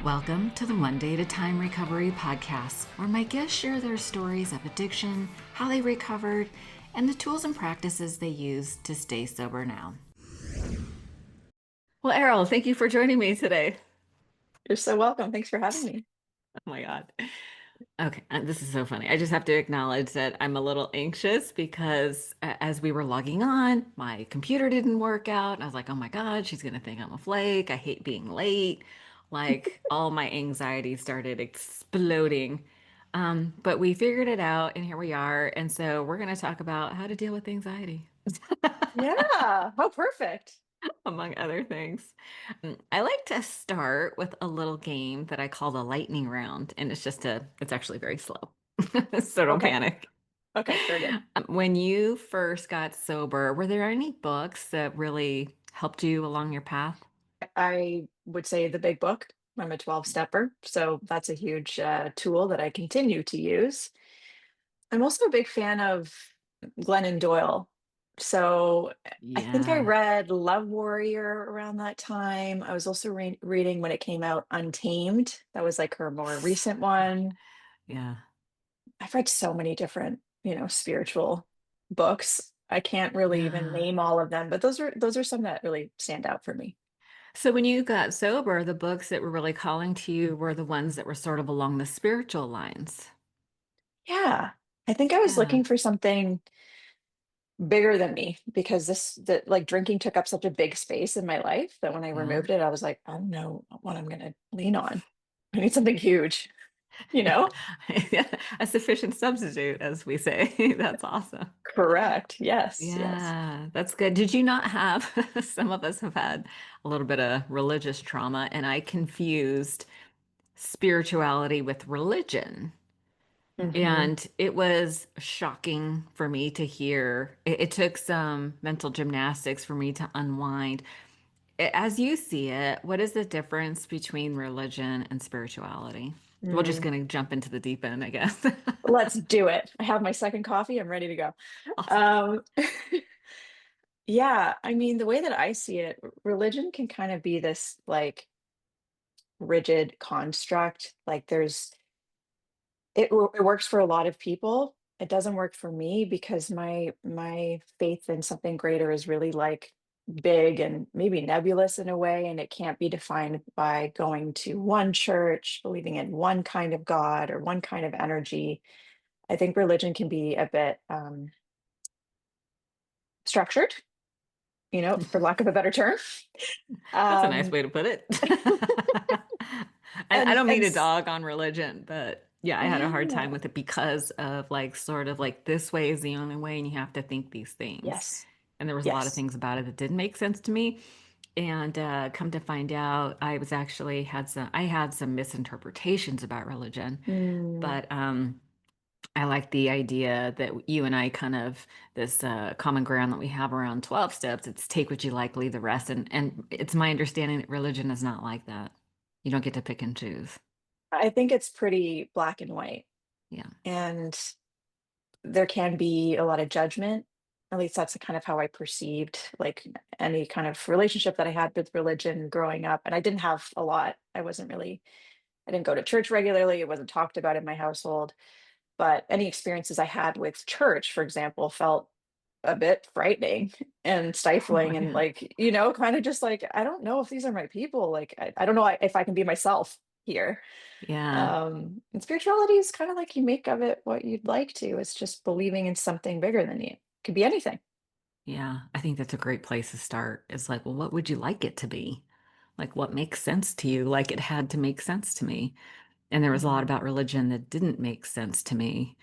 Welcome to the One Day at a Time Recovery Podcast, where my guests share their stories of addiction, how they recovered, and the tools and practices they use to stay sober now. Well, Eryl, thank you for joining me today. You're so welcome. Thanks for having me. Oh my God. Okay, this is so funny. I just have to acknowledge that I'm a little anxious because as we were logging on, my computer didn't work out. I was like, oh my God, she's gonna think I'm a flake. I hate being late. Like all my anxiety started exploding. But we figured it out and here we are. And so we're gonna talk about how to deal with anxiety, Yeah. How perfect. among other things. I like to start with a little game that I call the lightning round, and it's actually very slow. So don't Okay. panic. Okay. Very good. When you first got sober, were there any books that really helped you along your path? I would say the big book. I'm a 12 stepper. So that's a huge tool that I continue to use. I'm also a big fan of Glennon Doyle. So I think I Yeah. read Love Warrior around that time. I was also reading when it came out Untamed. That was like her more recent one. Yeah. I've read so many different, spiritual books. I can't really even Yeah. name all of them, but those are some that really stand out for me. So when you got sober, the books that were really calling to you were the ones that were sort of along the spiritual lines. Yeah. I think I was Yeah. looking for something bigger than me because that like drinking took up such a big space in my life that when I Yeah. removed it, I was like, I don't know what I'm gonna lean on. I need something huge, you Yeah. know? Yeah. A sufficient substitute, as we say. That's awesome. Correct. Yes, yes. Yeah, that's good. Did you not have, some of us have had a little bit of religious trauma, and I confused spirituality with religion. Hmm. And it was shocking for me to hear. It took some mental gymnastics for me to unwind. As you see it, what is the difference between religion and spirituality? We're just Mm. going to jump into the deep end, I guess. Let's do it. I have my second coffee. I'm ready to go. Awesome. Um, Yeah, I mean, the way that I see it, religion can kind of be this like rigid construct. Like it works for a lot of people. It doesn't work for me because my faith in something greater is really like big and maybe nebulous in a way, and it can't be defined by going to one church, believing in one kind of God or one kind of energy. I think religion can be a bit structured, for lack of a better term. That's a nice Um, way to put it. I and don't mean and to dog on religion, but yeah, I had a hard time yeah. with it because of like sort of like this way is the only way and you have to think these things. Yes. And there was a lot of Yes. things about it that didn't make sense to me. And come to find out, I had some misinterpretations about religion, Mm, but I like the idea that you and I kind of this common ground that we have around 12 steps. It's take what you like, leave the rest. And it's my understanding that religion is not like that. You don't get to pick and choose. I think it's pretty black and white, Yeah. and there can be a lot of judgment. At least that's kind of how I perceived like any kind of relationship that I had with religion growing up. And I didn't have a lot. I didn't go to church regularly. It wasn't talked about in my household. But any experiences I had with church, for example, felt a bit frightening and Oh, stifling and yeah. like, kind of just like, I don't know if these are my people. Like, I don't know if I can be myself here. Yeah. And spirituality is kind of like you make of it what you'd like to. It's just believing in something bigger than you. Could be anything. Yeah. I think that's a great place to start. It's like, well, what would you like it to be? Like, what makes sense to you? Like, it had to make sense to me. And there was a lot Mm, about religion that didn't make sense to me.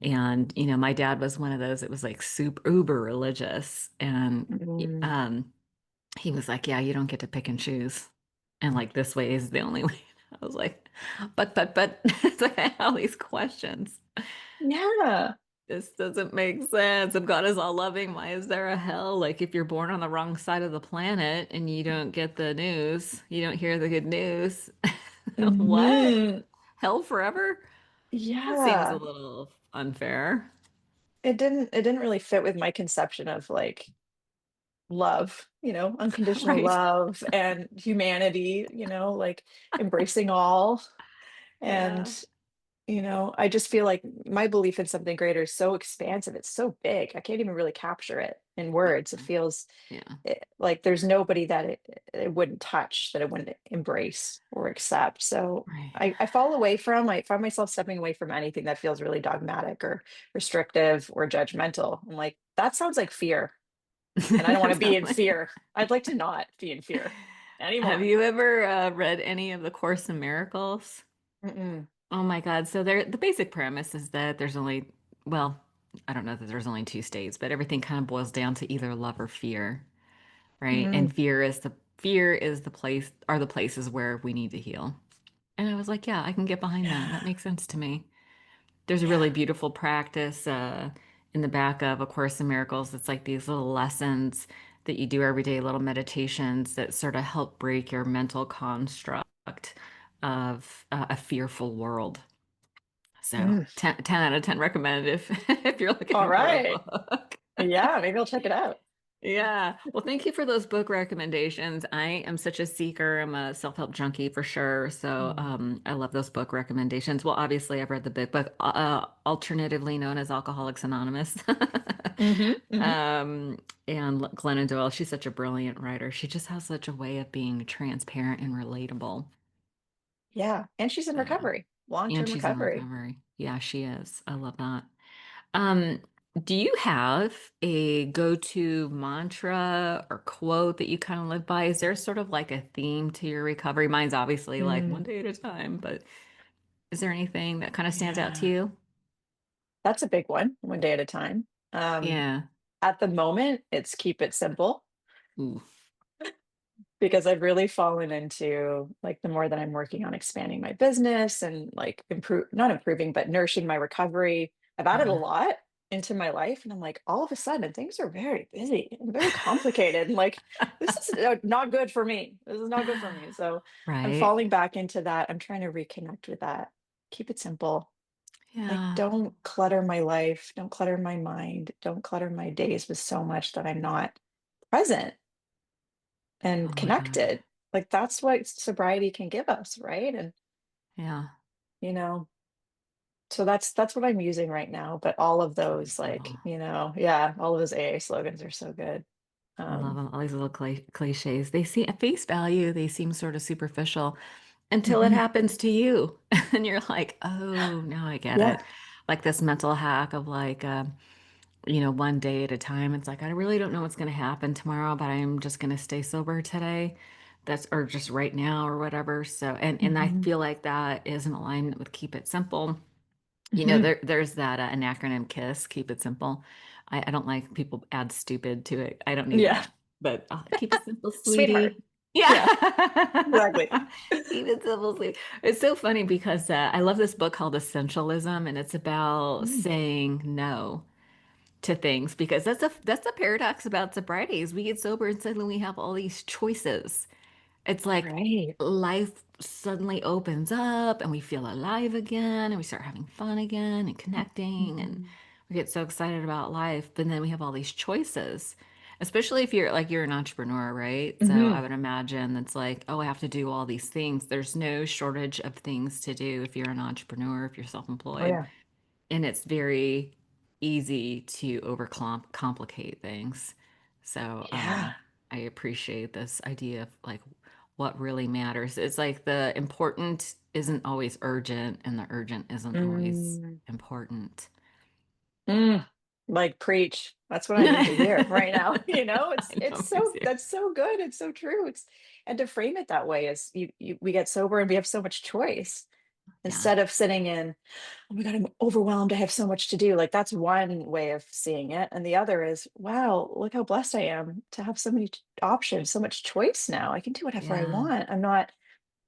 And, my dad was one of those that was like super uber religious. And mm, um, he was like, yeah, you don't get to pick and choose. And like, this way is the only way. I was like, but, it's like I have all these questions. yeah. This doesn't make sense. If God is all loving, why is there a hell? Like, if you're born on the wrong side of the planet and you don't get the news, you don't hear the good news. What? Hmm. Hell forever? That seems a Yeah. little unfair. It didn't really fit with my conception of like love, unconditional Right. love and humanity, like embracing all. And Yeah. I just feel like my belief in something greater is so expansive. It's so big. I can't even really capture it in words. It feels Yeah. like there's nobody that it wouldn't touch, that it wouldn't embrace or accept. So Right. I find myself stepping away from anything that feels really dogmatic or restrictive or judgmental. I'm like, that sounds like fear. And I don't want to be in Definitely. fear. I'd like to not be in fear Have anymore. you ever read any of the Course in Miracles? Mm-mm. Oh my God. So the basic premise is that there's only, well, I don't know that there's only two states, but everything kind of boils down to either love or fear, right? And Mm. fear is the place are the places where we need to heal. And I was like, yeah, I can get behind that. That Yeah. makes sense to me. There's a Yeah. really beautiful practice in the back of A Course in Miracles. It's like these little lessons that you do every day, little meditations that sort of help break your mental construct of a fearful world. So Mm. 10 out of 10 recommended if if you're All looking for a right. book. Yeah, maybe I'll check it out. Yeah. Well, thank you for those book recommendations. I am such a seeker. I'm a self-help junkie for sure. So Mm. I love those book recommendations. Well, obviously, I've read the big book, alternatively known as Alcoholics Anonymous. Hmm. Hmm. Um, and Glennon Doyle, she's such a brilliant writer. She just has such a way of being transparent and relatable. Yeah. And she's in So, recovery, and long-term she's in recovery. recovery. Yeah, she is. I love that. Um, do you have a go-to mantra or quote that you kind of live by? Is there sort of like a theme to your recovery? Mine's obviously like Mm. one day at a time, but is there anything that kind of stands out to Yeah. you? That's a big one day at a time. Um, Yeah. at the moment, it's keep it simple. Ooh. Because I've really fallen into like the more that I'm working on expanding my business and like not improving, but nourishing my recovery. I've added a Uh-huh. lot into my life, and I'm like, all of a sudden, things are very busy and very complicated. And like, this is not good for me. This is not good for me. So I'm Right. falling back into that. I'm trying to reconnect with that. Keep it simple. Like, Yeah. don't clutter my life. Don't clutter my mind. Don't clutter my days with so much that I'm not present Oh and my God. connected. Like that's what sobriety can give us, right? And Yeah. you know, so that's what I'm using right now. But all of Keep it those, simple. like, yeah, all of those AA slogans are so good. I love Um, them. All these little cliches. They seem at face value, they seem sort of superficial until it mhm. happens to you. And you're like, oh, now I get Yeah. it. Like this mental hack of like, one day at a time. It's like, I really don't know what's going to happen tomorrow, but I'm just going to stay sober today. Or just right now or whatever. So, and I Hmm. feel like that is in alignment with Keep It Simple. Hmm. There's that an acronym KISS, keep it simple. I don't like people add stupid to it. I don't need Yeah. that. But keep it simple, Sweetheart. sweetie. Yeah, exactly. Yeah. Keep it simple, sweetie. It's so funny because I love this book called Essentialism, and it's about Mm. saying no to things because that's a paradox about sobriety is we get sober and suddenly we have all these choices. It's like Right. life suddenly opens up and we feel alive again and we start having fun again and connecting and Hmm. we get so excited about life. But then we have all these choices, especially if you're an entrepreneur, right? So I Hmm. would imagine that's like, oh, I have to do all these things. There's no shortage of things to do if you're an entrepreneur, if you're Oh self-employed. yeah. And it's very easy to complicate things. So Yeah. I appreciate this idea of like what really matters. It's like the important isn't always urgent, and the urgent isn't always Mm. important. Mm. Like preach. That's what I need to hear right now. I know, me too. That's so good. It's so true. It's and to frame it that way is we get sober and we have so much choice Yeah, instead of sitting in, oh my God, I'm overwhelmed. I have so much to do. Like that's one way of seeing it. And the other is, wow, look how blessed I am to have so many options, so much choice now. I can do whatever I yeah, want. I'm not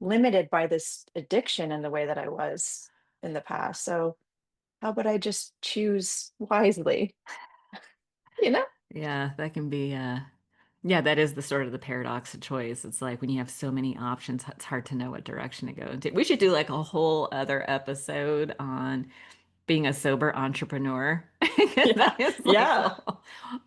limited by this addiction in the way that I was in the past. So how about I just choose wisely? You know? yeah. That can be yeah, that is the sort of the paradox of choice. It's like when you have so many options, it's hard to know what direction to go into. We should do like a whole other episode on being a sober entrepreneur. Yeah. That is like Yeah.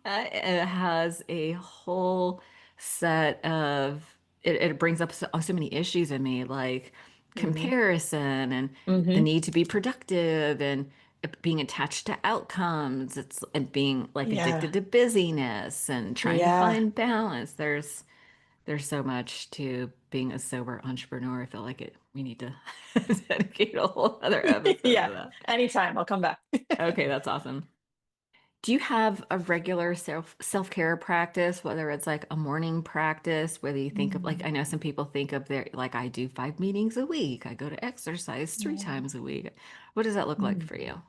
it has a whole set of it brings up so many issues in me, like Hmm. comparison and the Hmm. need to be productive and being attached to outcomes. It's and being like Yeah. addicted to busyness and trying to Yeah. find balance. There's so much to being a sober entrepreneur. I feel like we need to dedicate a whole other episode Yeah. to that. Anytime I'll come back. Okay, that's awesome. Do you have a regular self-care practice, whether it's like a morning practice, whether you think of like Mm, I know some people think of their like I do 5 meetings a week, I go to exercise three yeah. times a week. What does that look like Mm. for you?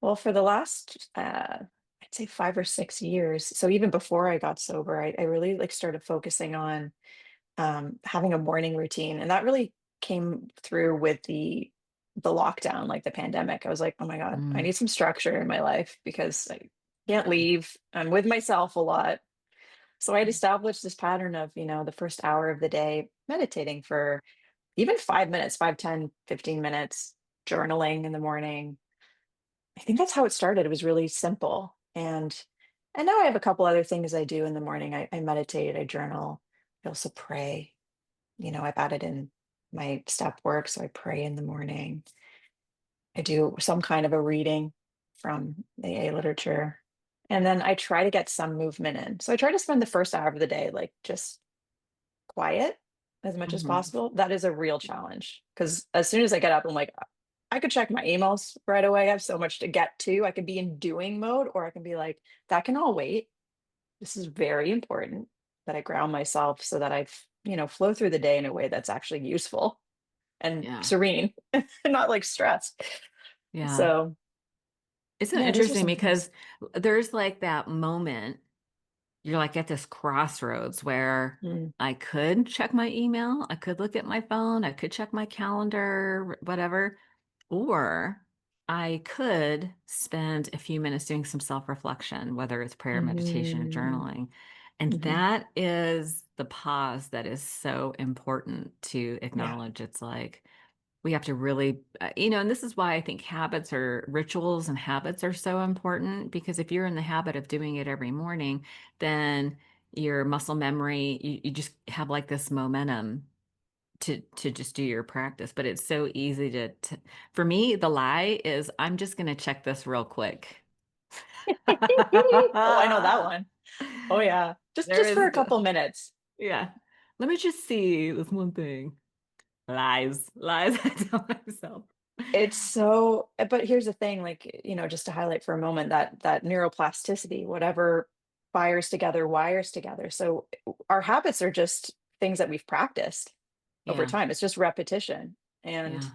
Well, for the last, I'd say 5 or 6 years. So even before I got sober, I really like started focusing on having a morning routine, and that really came through with the lockdown, like the pandemic. I was like, oh my God, I Mm, need some structure in my life because I can't yeah. leave. I'm with myself a lot. So I'd established this pattern of, the first hour of the day meditating for even 5 minutes, 5, 10, 15 minutes, journaling in the morning. I think that's how it started. It was really simple. And now I have a couple other things I do in the morning. I meditate, I journal, I also pray. I've added in my step work, so I pray in the morning. I do some kind of a reading from AA literature. And then I try to get some movement in. So I try to spend the first hour of the day like just quiet as much as Hmm. possible. That is a real challenge because as soon as I get up, I'm like, I could check my emails right away. I have so much to get to. I could be in doing mode, or I can be like, that can all wait. This is very important that I ground myself so that flow through the day in a way that's actually useful and Yeah. serene, and not like stressed. Yeah. So, It's so yeah, those are interesting some because things. there's like that moment you're like at this crossroads where Mm, I could check my email, I could look at my phone, I could check my calendar, whatever, or I could spend a few minutes doing some self-reflection, whether it's prayer, meditation, or mhm, journaling. And mhm. that is the pause that is so important to Yeah. acknowledge. It's like, we have to really, and this is why I think habits or rituals and habits are so important because if you're in the habit of doing it every morning, then your muscle memory, you just have like this momentum to just do your practice. But it's so easy for me, the lie is I'm just going to check this real quick. Oh, I know that one. Oh yeah. Just There just for is a couple minutes. yeah. Let me just see this one thing. Lies, lies I tell myself. It's so, but here's the thing, like, just to highlight for a moment that neuroplasticity, whatever fires together, wires together. So our habits are just things that we've practiced over Yeah, time. It's just repetition. And yeah.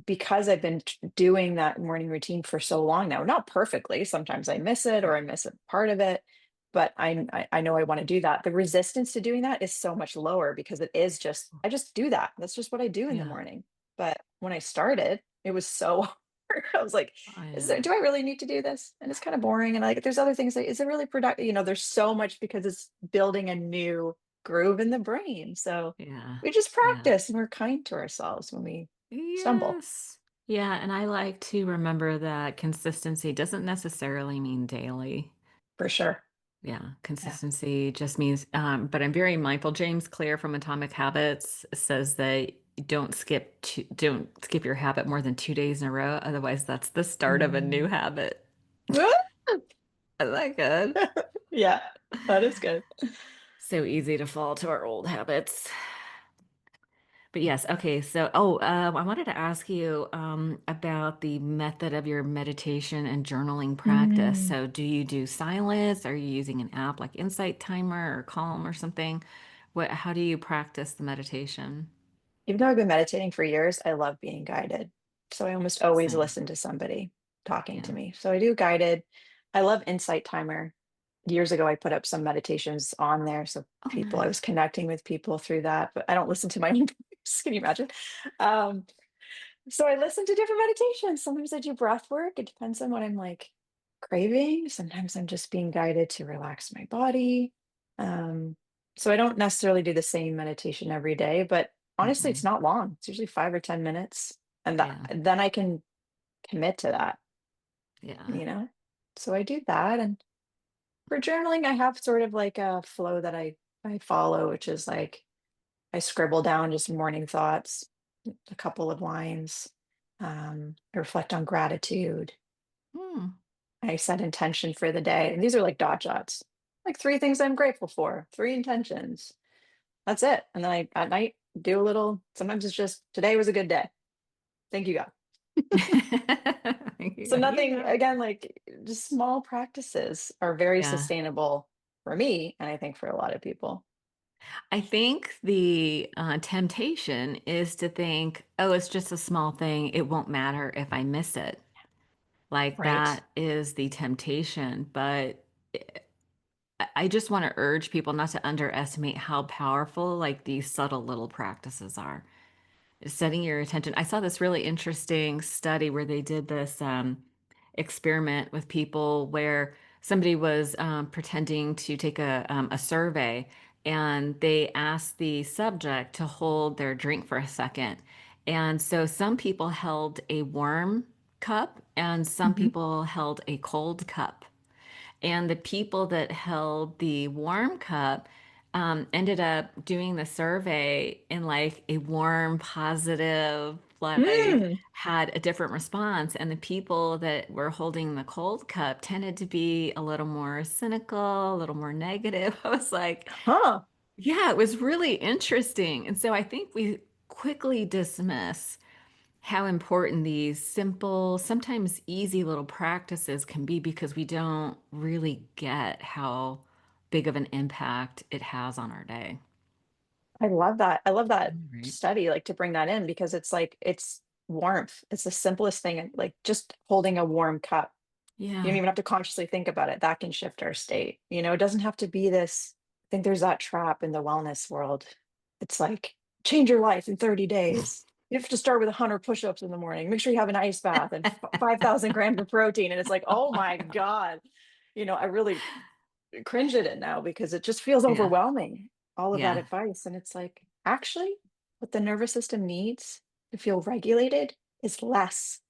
because I've been doing that morning routine for so long now, not perfectly, sometimes I miss it or I miss a part of it, but I know I want to do that. The resistance to doing that is so much lower because it is just, I just do that. That's just what I do in the Yeah, morning. But when I started, it was so hard. I was like, I know. do I really need to do this? And it's kind of boring. And like, there's other things like, is it really productive? There's so much because it's building a new groove in the brain. So Yeah, we just yeah. practice and we're kind to ourselves when we stumble. Yes. Yeah, and I like to remember that consistency doesn't necessarily mean daily. For sure. Yeah, Yeah. consistency just means, but I'm very mindful. James Clear from Atomic Habits says that don't skip your habit more than 2 days in a row. Otherwise, that's the start of a new Mm. habit. Is that good? Yeah, that is good. So easy to fall to our old habits. But yes, okay. So, I wanted to ask you about the method of your meditation and journaling practice. Mm. So, do you do silence? Are you using an app like Insight Timer or Calm or something? How do you practice the meditation? Even though I've been meditating for years, I love being guided. So I almost always Same. listen to somebody talking to Yeah. me. So I do guided. I love Insight Timer. Years ago, I put up some meditations on there. So Oh, I nice. was connecting with people through that, but I don't listen to my own voice. Can you imagine? Um, So I listen to different meditations. Sometimes I do breath work. It depends on what I'm like craving. Sometimes I'm just being guided to relax my body. Um, so I don't necessarily do the same meditation every day, but honestly, it's Hmm. not long. It's usually 5 or 10 minutes. And Yeah. then I can commit to that, Yeah. you know? So I do that. And For journaling, I have sort of like a flow that I follow, which is like I scribble down just morning thoughts, a couple of lines. I reflect on gratitude. Hmm. I set intention for the day. And these are like dot jots, like three things I'm grateful for, three intentions. That's it. And then I at night do a little, sometimes it's just today was a good day. Thank you, God. So You nothing, got it. again, like just small practices are very Yeah. sustainable for me, and I think for a lot of people. I think the temptation is to think, oh, it's just a small thing. It won't matter if I miss it. Like Right. that is the temptation. But I just want to urge people not to underestimate how powerful like these subtle little practices are. Setting your attention. I saw this really interesting study where they did this experiment with people where somebody was pretending to take a survey, and they asked the subject to hold their drink for a second. And so some people held a warm cup and some Hmm. people held a cold cup. And the people that held the warm cup ended up doing the survey in like a warm, positive, like Mm, had a different response. And the people that were holding the cold cup tended to be a little more cynical, a little more negative. I was like, huh. yeah, it was really interesting. And so I think we quickly dismiss how important these simple, sometimes easy little practices can be because we don't really get how big of an impact it has on our day. I love that. I love that Right. study, like to bring that in because it's like it's warmth. It's the simplest thing, like just holding a warm cup. You don't Yeah. even have to consciously think about it. That can shift our state. It doesn't have to be this. I think there's that trap in the wellness world. It's like change your life in 30 days. You have to start with 100 push-ups in the morning. Make sure you have an ice bath and 5,000 grams of protein. And it's like, oh my God. I really cringe at it now because it just feels Yeah. overwhelming, all of that Yeah. advice. And it's like, actually, what the nervous system needs to feel regulated is less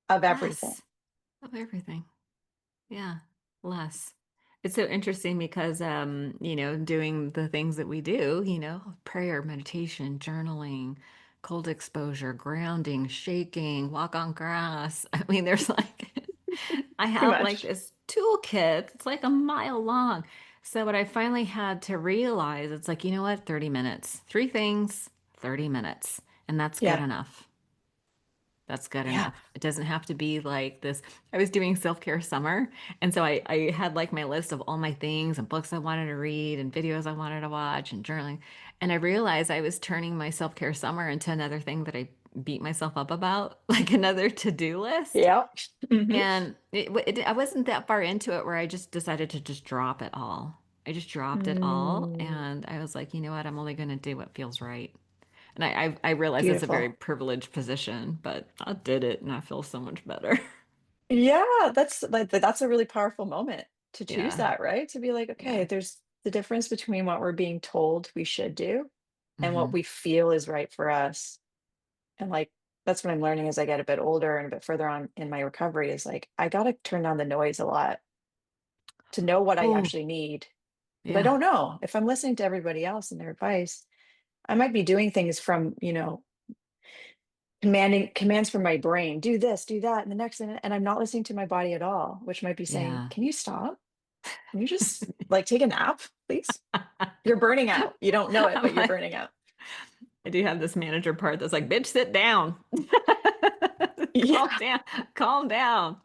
of everything. Less of everything. Yeah, less. It's so interesting because doing the things that we do, prayer, meditation, journaling, cold exposure, grounding, shaking, walk on grass. I mean, there's like I Too have like much. this toolkit. It's like a mile long. So what I finally had to realize, it's like, you know what? 30 minutes. Three things, 30 minutes. And that's good Yeah. enough. That's good Yeah. enough. It doesn't have to be like this. I was doing self-care summer, and so I had like my list of all my things and books I wanted to read and videos I wanted to watch and journaling. And I realized I was turning my self-care summer into another thing that I beat myself up about, like another to-do list. Yeah. Hmm. And I wasn't that far into it where I just decided to just drop it all. I just dropped it all, Mm, and I was like, you know what? I'm only going to do what feels right. And I realize it's a very beautiful. privileged position, but I did it and I feel so much better. Yeah, that's a really powerful moment to choose Yeah. that, right? To be like, okay, Yeah. there's the difference between what we're being told we should do and what Hmm. we feel is right for us. And like that's what I'm learning as I get a bit older and a bit further on in my recovery is like I gotta turn down the noise a lot to know what I Oh, actually need. Because I yeah. don't know if I'm listening to everybody else and their advice, I might be doing things from, commanding commands from my brain, do this, do that, and the next thing, and I'm not listening to my body at all, which might be saying, Yeah. can you stop? Can you just like take a nap, please? You're burning out. You don't know it, I'm but you're like, burning out. I do have this manager part that's like, bitch, sit down. Calm Yeah. down. Calm down.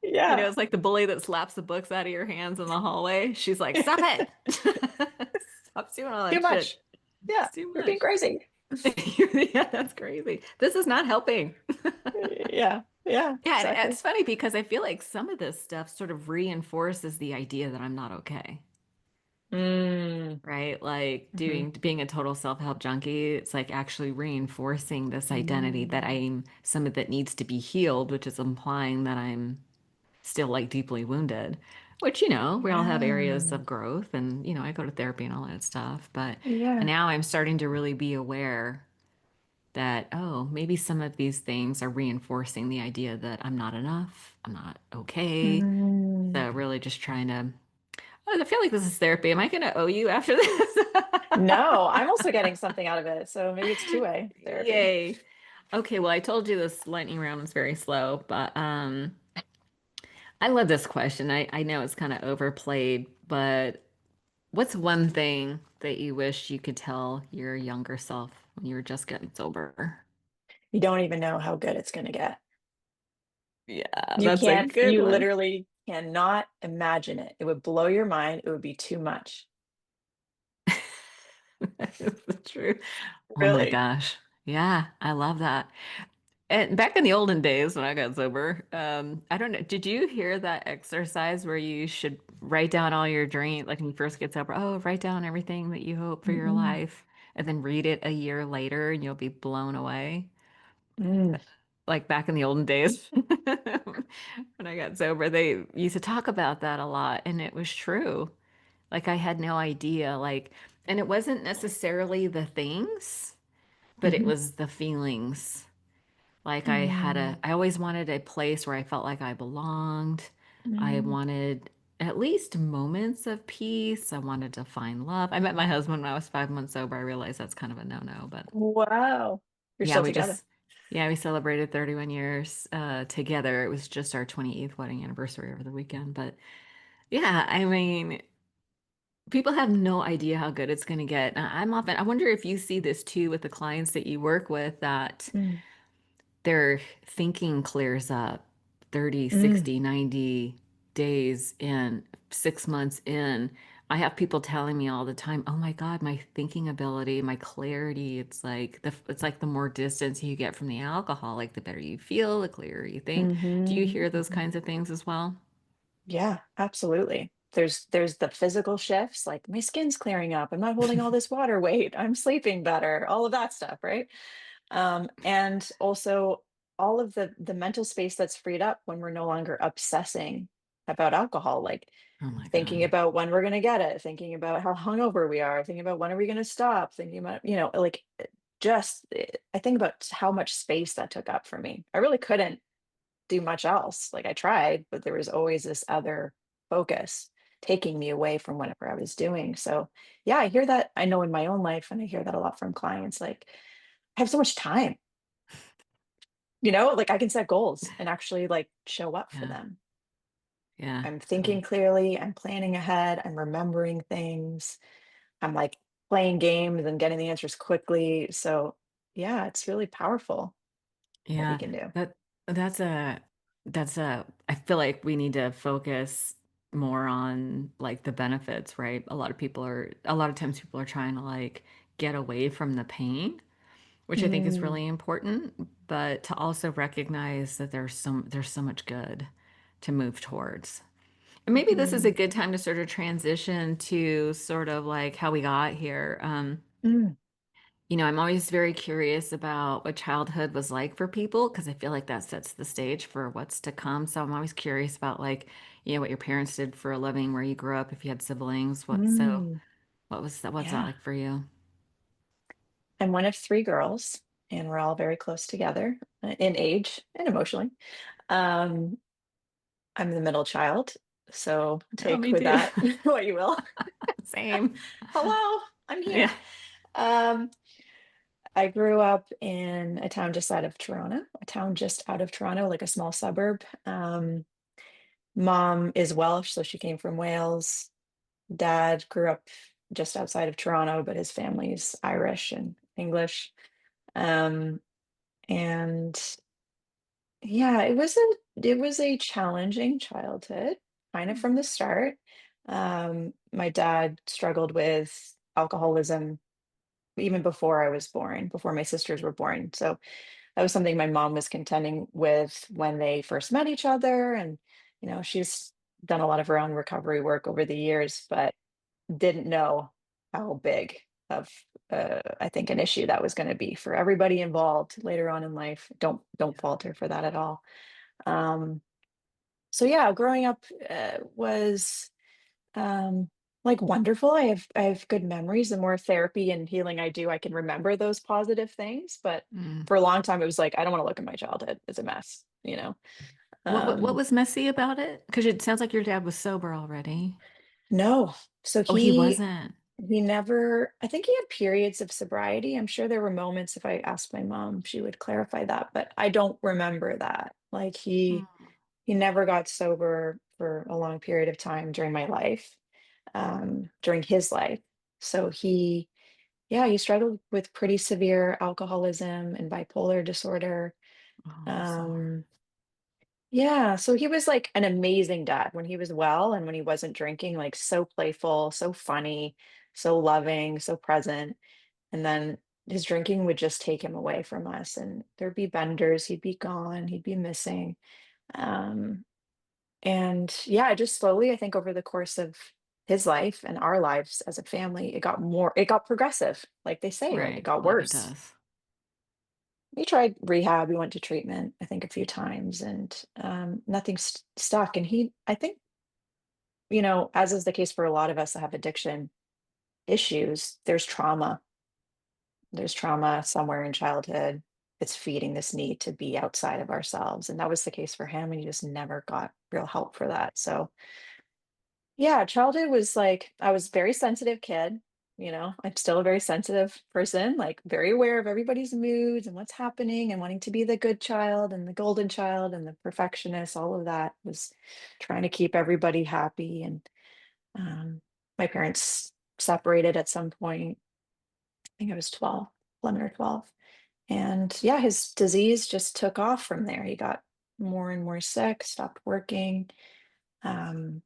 Yeah. It's like the bully that slaps the books out of your hands in the hallway. She's like, stop it. Stop doing all Too that much. shit. Yeah. It's too You're being much. crazy. Yeah, that's crazy. This is not helping. Yeah. Yeah. Yeah, and Exactly. it's funny because I feel like some of this stuff sort of reinforces the idea that I'm not okay, Mm. right? Like Hmm. being a total self-help junkie, it's like actually reinforcing this identity that Mm. I'm somebody that needs to be healed, which is implying that I'm still like deeply wounded, which, we all have areas Yeah. of growth and, I go to therapy and all that stuff, but Yeah. now I'm starting to really be aware that, oh, maybe some of these things are reinforcing the idea that I'm not enough, I'm not okay. Mm. So really just trying to Oh, I feel like this is therapy. Am I going to owe you after this? No, I'm also getting something out of it. So maybe it's two-way therapy. Yay. Okay, well, I told you this lightning round was very slow, but I love this question. I know it's kind of overplayed, but what's one thing that you wish you could tell your younger self when you were just getting sober? You don't even know how good it's going to get. Yeah, You that's a can't, good you one. literally cannot imagine it. It would blow your mind. It would be too much. That is the truth. Oh my Really. gosh. Yeah, I love that. And back in the olden days when I got sober, I don't know, did you hear that exercise where you should write down all your dreams, like when you first get sober? Oh, write down everything that you hope for your Mm-mm. life, and then read it a year later and you'll be blown away. Mm. Like back in the olden days when I got sober, they used to talk about that a lot, and it was true. Like I had no idea, like, and it wasn't necessarily the things, but it Mhm. was the feelings. Like Mm. I always wanted a place where I felt like I belonged. I Mm. wanted at least moments of peace. I wanted to find love. I met my husband when I was 5 months sober. I realized that's kind of a no-no, but Wow. You're yeah, still together. yeah, we celebrated 31 years together. It was just our 28th wedding anniversary over the weekend. But yeah, I mean, people have no idea how good it's going to get. I wonder if you see this too with the clients that you work with, that Mm. their thinking clears up 30, Mm. 60, 90 days in, 6 months in. I have people telling me all the time, "Oh my God, my thinking ability, my clarity, it's like the more distance you get from the alcohol, like the better you feel, the clearer you think." Do you Mhm. hear those Mhm. kinds of things as well? Yeah, absolutely. There's the physical shifts, like my skin's clearing up. I'm not holding all this water weight. I'm sleeping better. All of that stuff, right? And also all of the mental space that's freed up when we're no longer obsessing about alcohol, like Oh my thinking God. about when we're going to get it, thinking about how hungover we are, thinking about when are we going to stop, thinking about, like I think about how much space that took up for me. I really couldn't do much else. Like I tried, but there was always this other focus taking me away from whatever I was doing. So, yeah, I hear that. I know in my own life, and I hear that a lot from clients. Like, I have so much time, like I can set goals and actually like show up for Yeah. them. Yeah. I'm thinking clearly, I'm planning ahead, I'm remembering things, I'm like playing games and getting the answers quickly. So, yeah, it's really powerful what we Yeah, can do. that that's a I feel like we need to focus more on like the benefits, right? A lot of times people are trying to like get away from the pain, which I think is Mm, really important, but to also recognize that there's so much good to move towards. And maybe this is a mhm, good time to sort of transition to sort of like how we got here. mm, I'm always very curious about what childhood was like for people because I feel like that sets the stage for what's to come. So I'm always curious about like, what your parents did for a living, where you grew up, if you had siblings, mm. what's that Yeah. like for you? I'm one of three girls, and we're all very close together in age and emotionally. Um, I'm the middle child, so Oh, take me with too. that what you will. Same. Hello, I'm here. Yeah. Um, I grew up in a town just out of Toronto, like a small suburb. Mom is Welsh, so she came from Wales. Dad grew up just outside of Toronto, but his family's Irish and English. Um, and Yeah, it was a challenging childhood, kind of from the start. My dad struggled with alcoholism even before I was born, before my sisters were born. So that was something my mom was contending with when they first met each other. And, she's done a lot of her own recovery work over the years, but didn't know how big of I think an issue that was going to be for everybody involved later on in life. Don't falter for that at all. Um, so yeah, growing up was like wonderful. I have good memories. The more therapy and healing I do, I can remember those positive things. But Mm. for a long time, it was like I don't want to look at my childhood. It's a mess. What Um, was messy about it? Because it sounds like your dad was sober already. No. So Oh, he he wasn't. he never, I think he had periods of sobriety. I'm sure there were moments, if I asked my mom, she would clarify that, but I don't remember that. Like Mm. he never got sober for a long period of time during my life, during his life. So yeah, he struggled with pretty severe alcoholism and bipolar disorder. Oh, I'm sorry. Um, yeah, so he was like an amazing dad when he was well and when he wasn't drinking, like so playful, so funny, so loving, so present. And then his drinking would just take him away from us, and there'd be benders, he'd be gone, he'd be missing. Um, and yeah, just slowly, I think over the course of his life and our lives as a family, it got progressive, like they say, like it Right. got Like it worse. does. We tried rehab, we went to treatment, I think a few times, and nothing stuck. And I think, as is the case for a lot of us that have addiction issues, there's trauma somewhere in childhood that's feeding this need to be outside of ourselves. And that was the case for him. And he just never got real help for that. So, yeah, childhood was like, I was a very sensitive kid. I'm still a very sensitive person, like very aware of everybody's moods and what's happening and wanting to be the good child and the golden child and the perfectionist. All of that was trying to keep everybody happy. And um, my parents separated at some point. I think I was 12, 11 or 12. And yeah, his disease just took off from there. He got more and more sick, stopped working, um,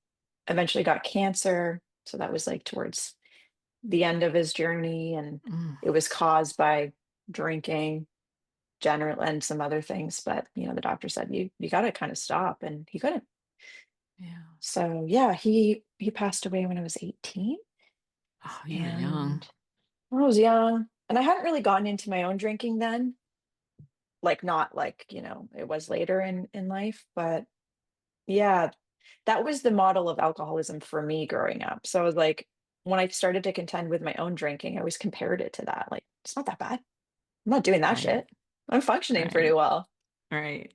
eventually got cancer. So that was like towards the end of his journey. And Mm. it was caused by drinking, general, and some other things. But, the doctor said, you got to kind of stop. And he couldn't. Yeah. So yeah, he passed away when I was 18. Oh, you were young. And when I was young, and I hadn't really gotten into my own drinking then, like not like, it was later in life, but yeah, that was the model of alcoholism for me growing up. So I was like, when I started to contend with my own drinking, I always compared it to that. Like, it's not that bad. I'm not doing that Right. shit. I'm functioning pretty Right. well. Right.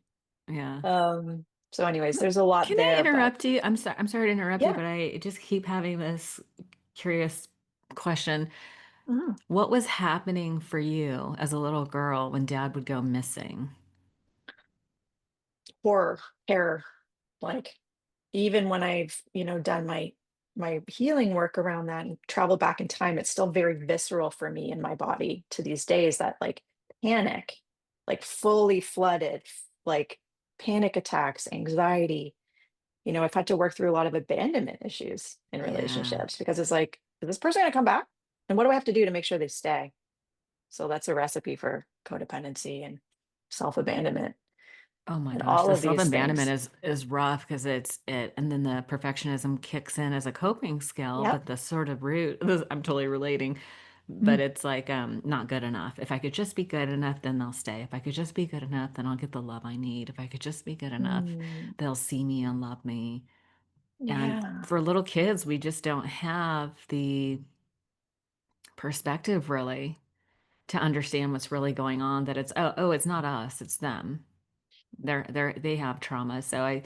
Yeah. So anyways, there's a lot Can I there, but interrupt you? I'm sorry to interrupt you, yeah. but I just keep having this curious question. Mhm. What was happening for you as a little girl when dad would go missing? Horror, terror, like even when I've, done my healing work around that and travel back in time, it's still very visceral for me in my body to these days, that like panic, like fully flooded, like panic attacks, anxiety. I've had to work through a lot of abandonment issues in Yeah. relationships because it's like, is this person gonna come back? And what do I have to do to make sure they stay? So that's a recipe for codependency and self-abandonment Oh my and gosh, all the of these self-abandonment things. is rough because it's it, and then the perfectionism kicks in as a coping skill, Yep. but the sort of root, this, I'm totally relating, but Mm. it's like not good enough. If I could just be good enough, then they'll stay. If I could just be good enough, then I'll get the love I need. If I could just be good enough, Mm. they'll see me and love me. And Yeah. for little kids, we just don't have the perspective really to understand what's really going on, that it's it's not us, it's them. They have trauma. So I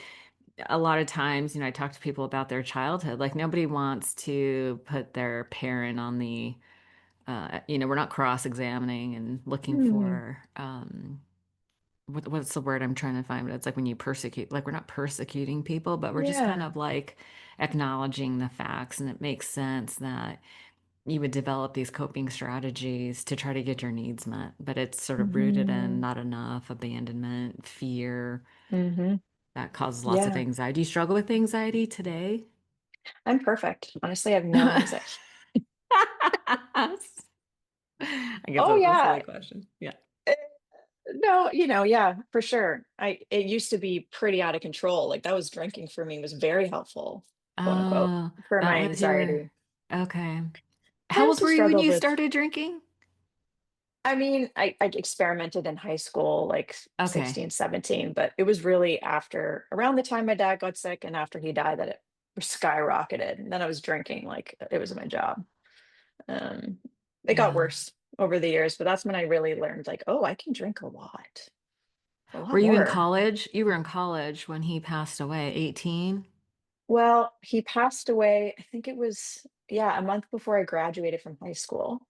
a lot of times, I talk to people about their childhood. Like nobody wants to put their parent on the, we're not cross-examining and looking Mm. for, what's the word I'm trying to find? But it's like when you persecute, like we're not persecuting people, but we're just kind Yeah. of like acknowledging the facts. And it makes sense that you would develop these coping strategies to try to get your needs met. But it's sort of rooted in Mhm. not enough, abandonment, fear Mhm. that causes lots of Yeah. anxiety. Do you struggle with anxiety today? I'm perfect. Honestly, I have no anxiety. I guess Oh, that's a silly yeah. question. Yeah. Eh, no, yeah, for sure. It used to be pretty out of control. Like that was drinking for me was very helpful, quote unquote, Oh, for that my was your, anxiety. okay. I How old also were you when struggled you with, started drinking? I mean, I experimented in high school, like Okay. 16, 17, but it was really after around the time my dad got sick and after he died that it skyrocketed. And then I was drinking like it was my job. Um, it got Yeah. worse over the years, but that's when I really learned like, oh, I can drink a Were lot you in more. college? You were in college when he passed away, 18? Well, he passed away, I think it was, yeah, a month before I graduated from high school.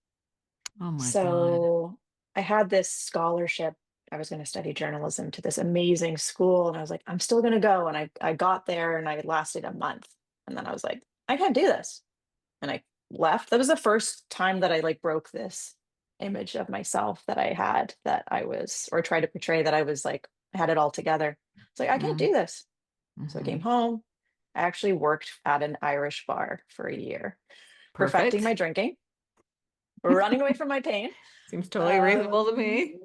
Oh my God. So I had this scholarship. I was going to study journalism to this amazing school. And I was like, I'm still going to go. And I got there and I lasted a month. And then I was like, I can't do this. And I left. That was the first time that I like broke this image of myself that I had, that I was, or tried to portray that I was like, I had it all together. It's like, I can't Mm, do this. So I came hmm. home. I actually worked at an Irish bar for a year, perfecting my Perfect. drinking, running away from my pain. Seems totally reasonable to Um, me.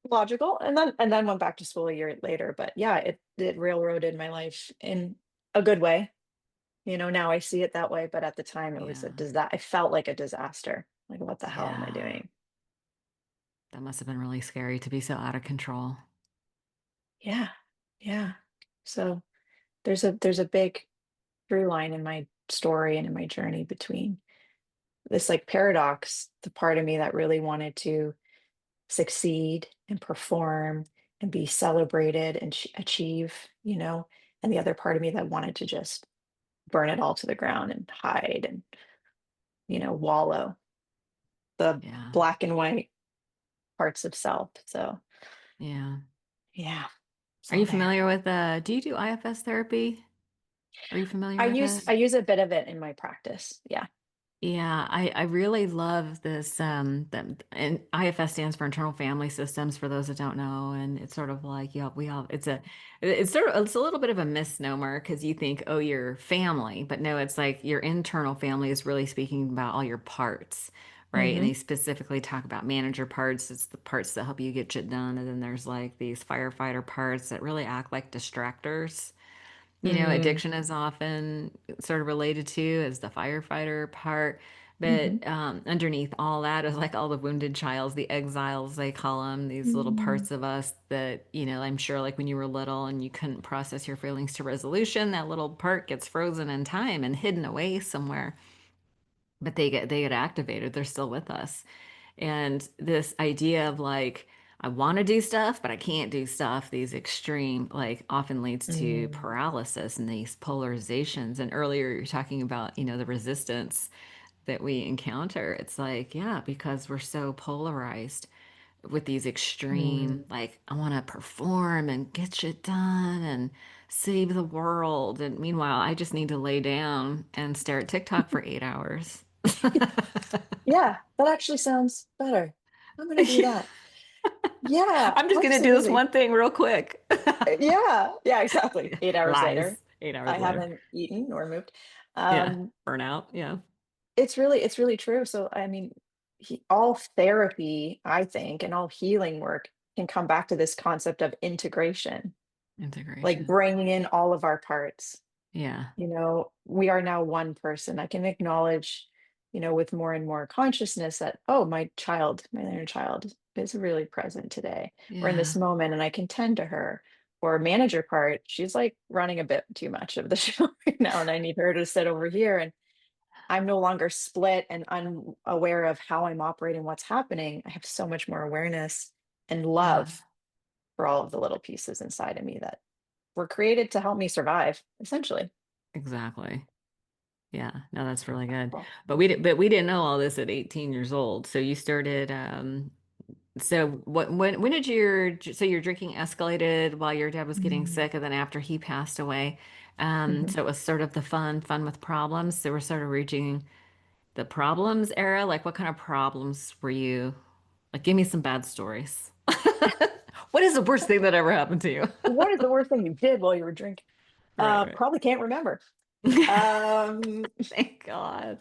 Logical. And then went back to school a year later. But yeah, it railroaded my life in a good way. Now I see it that way, but at the time it was a Yeah. disaster. I felt like a disaster. Like, what the hell am I Yeah. doing? That must have been really scary to be so out of control. Yeah. Yeah. So there's a big through line in my story and in my journey between this like paradox, the part of me that really wanted to succeed and perform and be celebrated and achieve, and the other part of me that wanted to just burn it all to the ground and hide and, wallow the Yeah. black and white parts of self. So, Yeah. yeah, it's Are you all there. familiar with do you do IFS therapy? Are you familiar I with use it? I use a bit of it in my practice. Yeah. Yeah, I really love this and IFS stands for internal family systems for those that don't know, and it's sort of like yeah, we all it's a little bit of a misnomer because you think oh you're family, but no, it's like your internal family is really speaking about all your parts, right? And Hmm. they specifically talk about manager parts, it's the parts that help you get shit done, and then there's like these firefighter parts that really act like distractors. Mm-hmm. Addiction is often sort of related to as the firefighter part, Hmm. but underneath all that is like all the wounded childs, the exiles, they call them, these little Hmm. parts of us that, I'm sure like when you were little and you couldn't process your feelings to resolution, that little part gets frozen in time and hidden away somewhere. But they get activated. They're still with us. And this idea of like, I want to do stuff, but I can't do stuff, these extreme, like often leads to Mm. paralysis and these polarizations. And earlier you're talking about, the resistance that we encounter. It's like, yeah, because we're so polarized with these extreme, Mm. like, I want to perform and get shit done and save the world. And meanwhile, I just need to lay down and stare at TikTok for 8 hours. Yeah, that actually sounds better. I'm gonna do that. Yeah, I'm just gonna do this absolutely. one thing real quick. Yeah, yeah, exactly. 8 hours later, Lies. 8 hours I later. haven't eaten or moved. Yeah. Um, Burnout. Yeah. it's really true. So, I mean, all therapy, I think, and all healing work can come back to this concept of integration, like Integration. bringing in all of our parts. Yeah. We are now one person. I can acknowledge, with more and more consciousness that, oh, my inner child is really present today. We're in this Yeah. moment and I can tend to her. Or manager part, she's like running a bit too much of the show right now, and I need her to sit over here. And I'm no longer split and unaware of how I'm operating, what's happening. I have so much more awareness and Yeah. love for all of the little pieces inside of me that were created to help me survive, essentially. Exactly. Yeah. No, that's really good. Cool. But we didn't know all this at 18 years old. So you started so when did your drinking escalated while your dad was getting Mm. sick and then after he passed away? Mhm. So it was sort of the fun with problems. So we're sort of reaching the problems era. Like what kind of problems were you like give me some bad stories. What is the worst thing that ever happened to you? What is the worst thing you did while you were drinking? Right, Probably can't remember. right. Um, Thank God.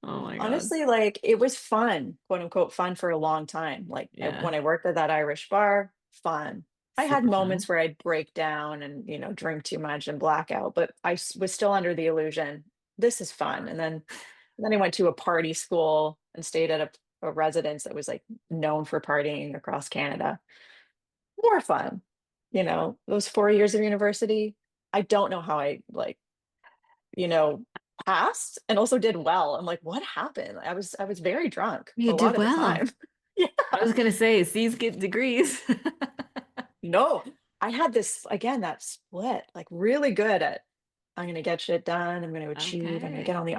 Oh my God. Honestly, like it was fun, quote unquote, fun for a long time. Like Yeah. when I worked at that Irish bar, fun. I had Super moments fun. where I'd break down and, drink too much and black out, but was still under the illusion this is fun. And then I went to a party school and stayed at a residence that was like known for partying across Canada. More fun. Those 4 years of university, I don't know how I like, you know, passed and also did well. I'm like, what happened? I was very drunk a You lot did of the well. time. Yeah. I was gonna say C's get degrees. No, I had this again, that split, like really good at I'm gonna get shit done. I'm gonna achieve. I'm gonna get Okay. on the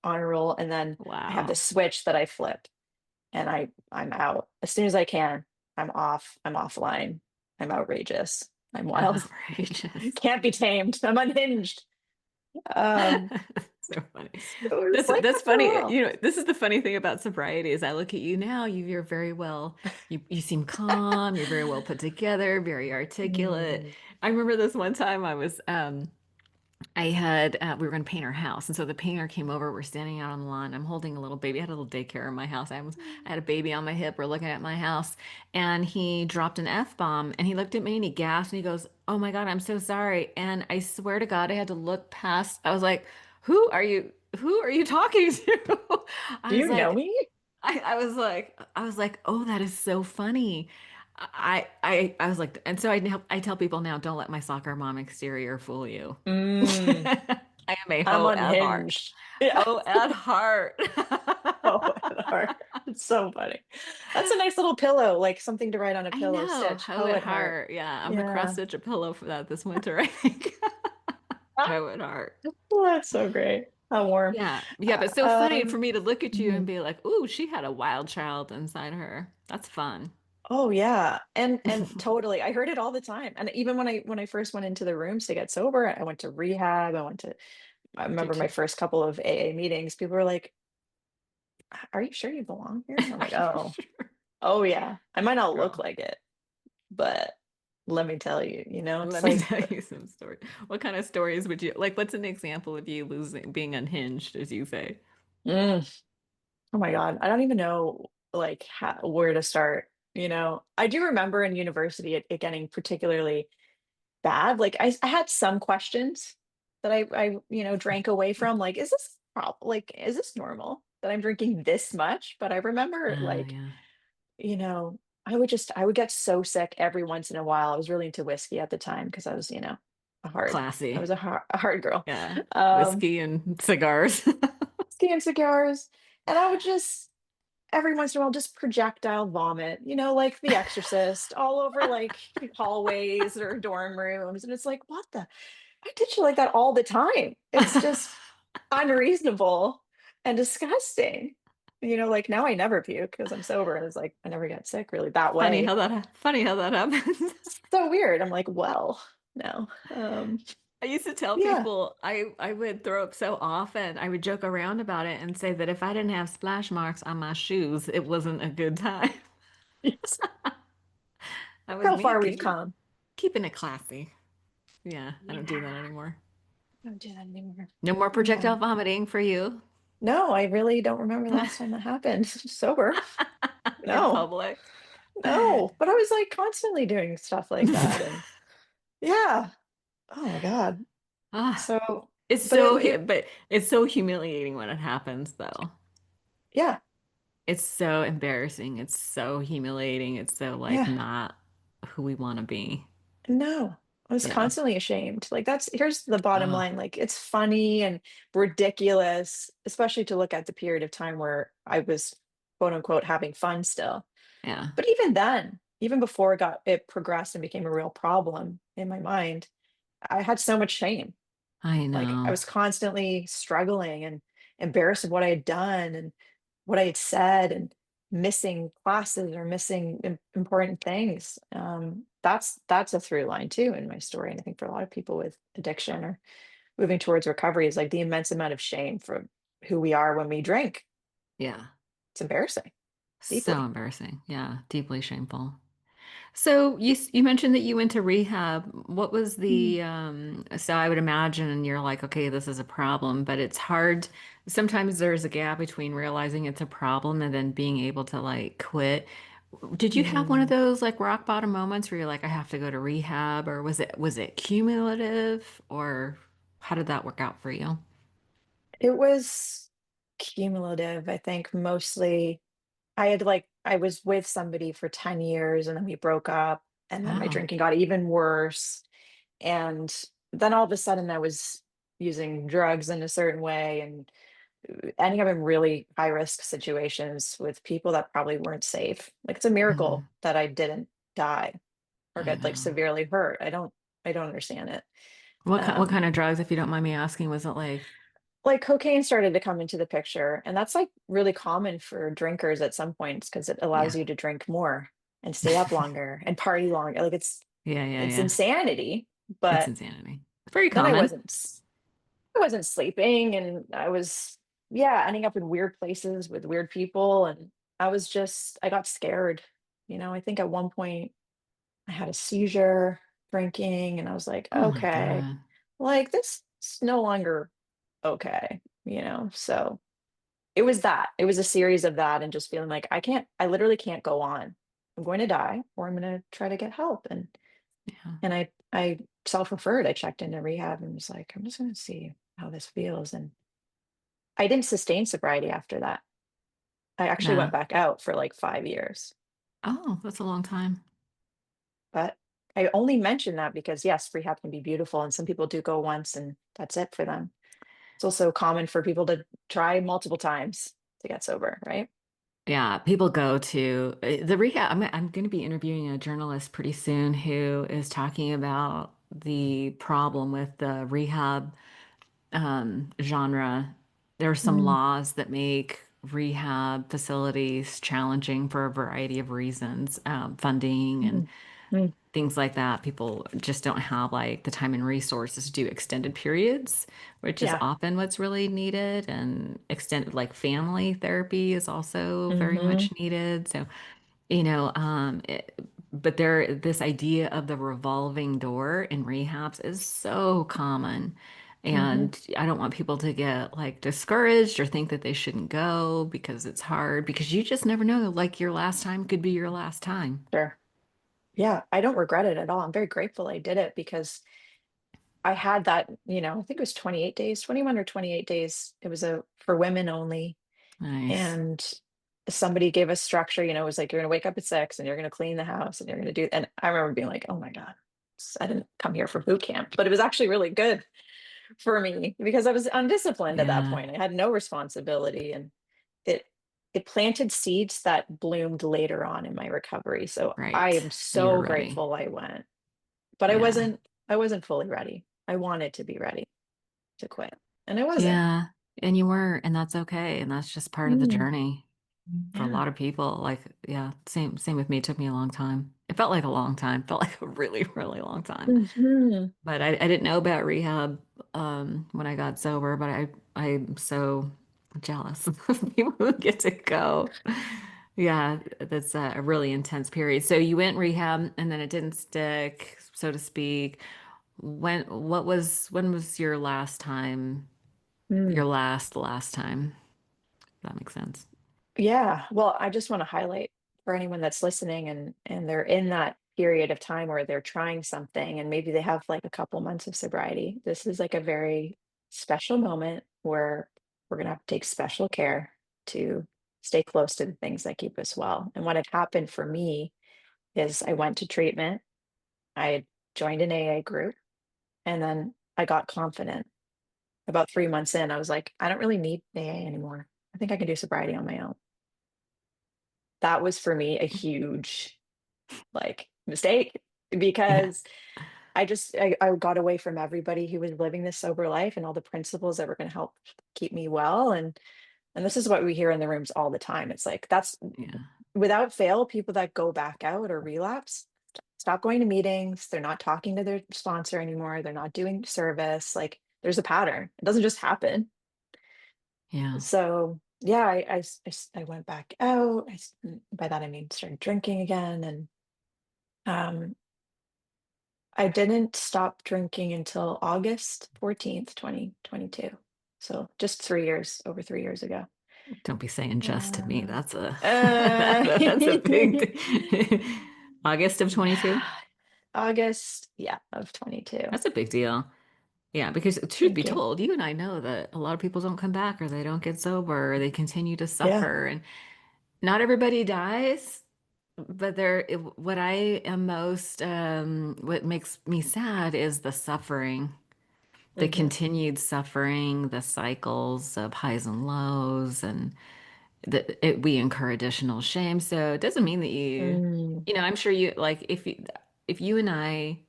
honor roll. And then I have Wow. this switch that I flip, and I'm out as soon as I can. I'm off. I'm offline. I'm outrageous. I'm wild. Outrageous. Can't be tamed. I'm unhinged. Um, So funny. so it was like That's that for a funny. while. You know, this is the funny thing about sobriety is I look at you now, you're very well, you seem calm, you're very well put together, very articulate. Mm. I remember this one time I had we were going to paint our house, and so the painter came over. We're standing out on the lawn. I'm holding a little baby. I had a little daycare in my house. I had a baby on my hip. We're looking at my house, and he dropped an F-bomb, and he looked at me and he gasped and he goes, "Oh my God, I'm so sorry." And I swear to God, I had to look past. I was like, "Who are you? Who are you talking to?" Do I was you know like, me? I was like, "Oh, that is so funny." I was like, and so I tell people now, don't let my soccer mom exterior fool you. Mm, I am a I'm hoe at heart. unhinged. Yeah. Hoe at heart. Oh, at heart. It's so funny. That's a nice little pillow, like something to write on a I pillow know, stitch. hoe Hoe at at heart. heart. Yeah, I'm gonna cross Yeah. stitch a pillow for that this winter, I think. Ah, Hoe at heart. that's so great. How warm. Yeah, yeah, but Uh, so funny for um, me to look at you and mhm. be like, "Ooh, she had a wild child inside her." That's fun. Oh yeah. And totally. I heard it all the time. And even when I first went into the rooms to get sober, I went to rehab. I Do remember my too. first couple of AA meetings. People were like, "Are you sure you belong here?" I'm Are like, you "Oh, sure, oh yeah. I might not look girl? like it, but let me tell you, it's Let me like, tell you some stories. What kind of stories would you like? What's an example of you losing, being unhinged, as you say? mm, oh my God, I don't even know like where to start. I do remember in university it getting particularly bad. Like I had some questions that I drank away from. Like, is this normal that I'm drinking this much? But I remember Oh, like, yeah. you know, I would get so sick every once in a while. I was really into whiskey at the time because I was, I Classy. was a hard girl. Yeah. Um, Whiskey and cigars. Whiskey and cigars. And I would just every once in a while just projectile vomit, like The Exorcist, all over like hallways or dorm rooms. And it's like, what the? I did you like that all the time. It's just unreasonable and disgusting. Like now I never puke because I'm sober. And it's like I never get sick really that way. Funny how that happens. It's so weird. I'm like, well, no. I used to tell Yeah. people I would throw up so often. I would joke around about it and say that if I didn't have splash marks on my shoes, it wasn't a good time. Yes. That was How me far we've come. keeping it classy. Yeah, I don't do that Yeah. anymore. I don't do that anymore. No more Yeah. projectile vomiting for you No, I really don't remember the last time that happened. Sober. in No, public. no. But I was like constantly doing stuff like that. And yeah. Oh my God. Ah, So, it's but so, here, but it's so humiliating when it happens, though. yeah, It's so embarrassing. It's so humiliating. It's so like yeah. not who we want to be. No, I was Yeah. constantly ashamed. Like here's the bottom Oh, line. Like it's funny and ridiculous, especially to look at the period of time where I was quote unquote having fun still. yeah. But even then, even before it progressed and became a real problem in my mind, I had so much shame. I Like I know. was constantly struggling and embarrassed of what I had done and what I had said and missing classes or missing important things. That's a through line too in my story. And I think for a lot of people with addiction or moving towards recovery is like the immense amount of shame for who we are when we drink. Yeah. It's embarrassing, So deeply. embarrassing. Yeah. Deeply shameful. So you mentioned that you went to rehab. What was Mm. so I would imagine you're like, okay, this is a problem, but it's hard. Sometimes there's a gap between realizing it's a problem and then being able to like quit. Did you have one of Mm. those like rock bottom moments where you're like, I have to go to rehab, or was it cumulative, or how did that work out for you? It was cumulative, I think mostly. I was with somebody for 10 years and then we broke up and then my Oh. drinking got even worse. And then all of a sudden I was using drugs in a certain way and ending up in really high risk situations with people that probably weren't safe. Like it's a miracle Mhm. that I didn't die or I get like know. severely hurt. I don't understand it. What Um, kind of drugs, if you don't mind me asking, was it like? like cocaine started to come into the picture, and that's like really common for drinkers at some points because it allows Yeah. you to drink more and stay up longer and party longer. Like Yeah, yeah, it's yeah. insanity. It's But insanity. Very then common. I wasn't sleeping, and I was, yeah, ending up in weird places with weird people, and I got scared. I think at one point I had a seizure drinking, and I was like, Oh my okay, God. like this is no longer okay. So it was a series of that, and just feeling like I literally can't go on. I'm going to die, or I'm going to try to get help. Yeah. And I self-referred. I checked into rehab and was like, I'm just going to see how this feels. And I didn't sustain sobriety after that. I actually went Yeah. back out for like 5 years. Oh, that's a long time. But I only mention that because yes, rehab can be beautiful, and some people do go once and that's it for them. It's also common for people to try multiple times to get sober, right? Yeah, people go to the rehab. I'm going to be interviewing a journalist pretty soon who is talking about the problem with the rehab genre. There are some Mm, laws that make rehab facilities challenging for a variety of reasons, funding and mm, mm. things like that. People just don't have like the time and resources to do extended periods, which is Yeah. often what's really needed. And extended like family therapy is also very Hmm. much needed. So, but this idea of the revolving door in rehabs is so common. Hmm. And I don't want people to get like discouraged or think that they shouldn't go because it's hard because you just never know. Like your last time could be your last time. Sure. Yeah, I don't regret it at all. I'm very grateful I did it because I had that, I think it was 28 days, 21 or 28 days. It was a for women only. Nice. And somebody gave us structure, it was like you're gonna wake up at 6 and you're gonna clean the house and you're gonna do, and I remember being like, oh my God, I didn't come here for boot camp, but it was actually really good for me because I was undisciplined at that Yeah. point. I had no responsibility, and it it planted seeds that bloomed later on in my recovery. So I Right. am You were so ready. grateful I went. But Yeah. I wasn't fully ready. I wanted to be ready to quit, and I wasn't. Yeah. And you weren't, and that's okay. And that's just part of the Mm, journey for a yeah. lot of people. Like, yeah, same with me. It took me a long time. It felt like a long time. Felt like a really, really long time. Hmm. But I didn't know about rehab when I got sober, but I'm so jealous of people who get to go. Yeah, that's a really intense period. So you went rehab and then it didn't stick, so to speak. When was your last time, your Mm. last time? If that makes sense. Yeah. Well, I just want to highlight for anyone that's listening, and they're in that period of time where they're trying something and maybe they have like a couple months of sobriety. This is like a very special moment where we're gonna have to take special care to stay close to the things that keep us well. And what had happened for me is I went to treatment, I had joined an AA group, and then I got confident. About 3 months in, I was like, I don't really need AA anymore. I think I can do sobriety on my own. That was for me a huge like mistake Yeah, because I got away from everybody who was living this sober life and all the principles that were going to help keep me well. And this is what we hear in the rooms all the time. It's like that's yeah, without fail, people that go back out or relapse stop going to meetings. They're not talking to their sponsor anymore. They're not doing service. Like there's a pattern. It doesn't just happen. yeah. So yeah, I went back out. By that I mean started drinking again, and um, I didn't stop drinking until August 14th, 2022. So just 3 years, over 3 years ago. Don't be saying just to me. Uh, That's a uh, that's a big thing. August of 22? yeah, August, yeah, of 22. That's a big deal. Yeah, because truth be Thank you. told, you and I know that a lot of people don't come back or they don't get sober or they continue to Yeah. suffer. And not everybody dies, but what I am most, what makes me sad is the suffering, the Hmm. continued suffering, the cycles of highs and lows, and we incur additional shame. So it doesn't mean that Mm, I'm sure you like if you and I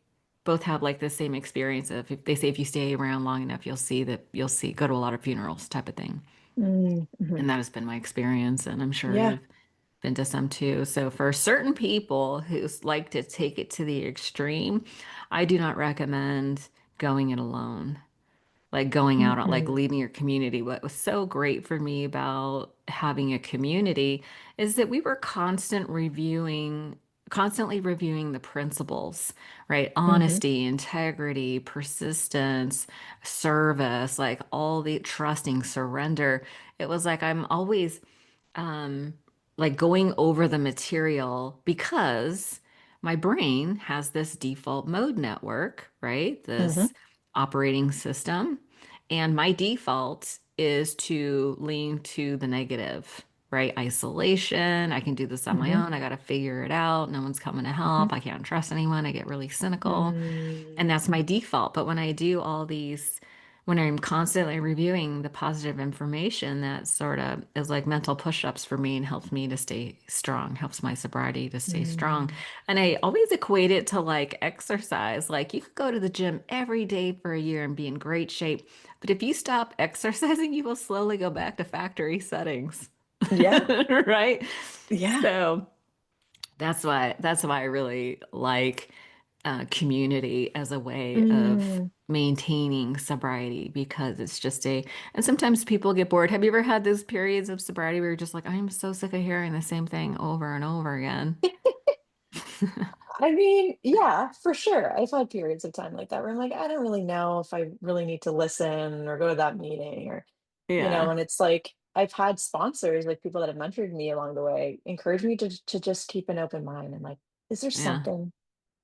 both have like the same experience of if they say if you stay around long enough, you'll see go to a lot of funerals type of thing. Mm-hmm. And that has been my experience, and I'm sure Yeah. you've been to some too. So for certain people who like to take it to the extreme, I do not recommend going it alone. Like going out, like Mm-hmm. leaving your community. What was so great for me about having a community is that we were constantly reviewing the principles, right? Mm-hmm. Honesty, integrity, persistence, service, like all the trusting, surrender. It was like I'm always um, like going over the material because my brain has this default mode network, right? Mm-hmm. This operating system. And my default is to lean to the negative, right? Isolation. I can do this on my Mm-hmm. own. I got to figure it out. No one's coming to help. I can't trust anyone. I get really cynical. And that's Mm-hmm. my default. But when I do all these, when I'm constantly reviewing the positive information, that sort of is like mental push-ups for me and helps me to stay strong, helps my sobriety to stay strong. Mm. And I always equate it to like exercise. Like you could go to the gym every day for a year and be in great shape. But if you stop exercising, you will slowly go back to factory settings. Yeah. Right? Yeah. So that's why I really like community as a way of Mm. maintaining sobriety because it's just a and sometimes people get bored. Have you ever had those periods of sobriety where you're just like, I'm so sick of hearing the same thing over and over again? I mean, yeah, for sure. I've had periods of time like that where I'm like, I don't really know if I really need to listen or go to that meeting or, Yeah. and it's like I've had sponsors, like people that have mentored me along the way, encourage me to just keep an open mind and like, is there Yeah. something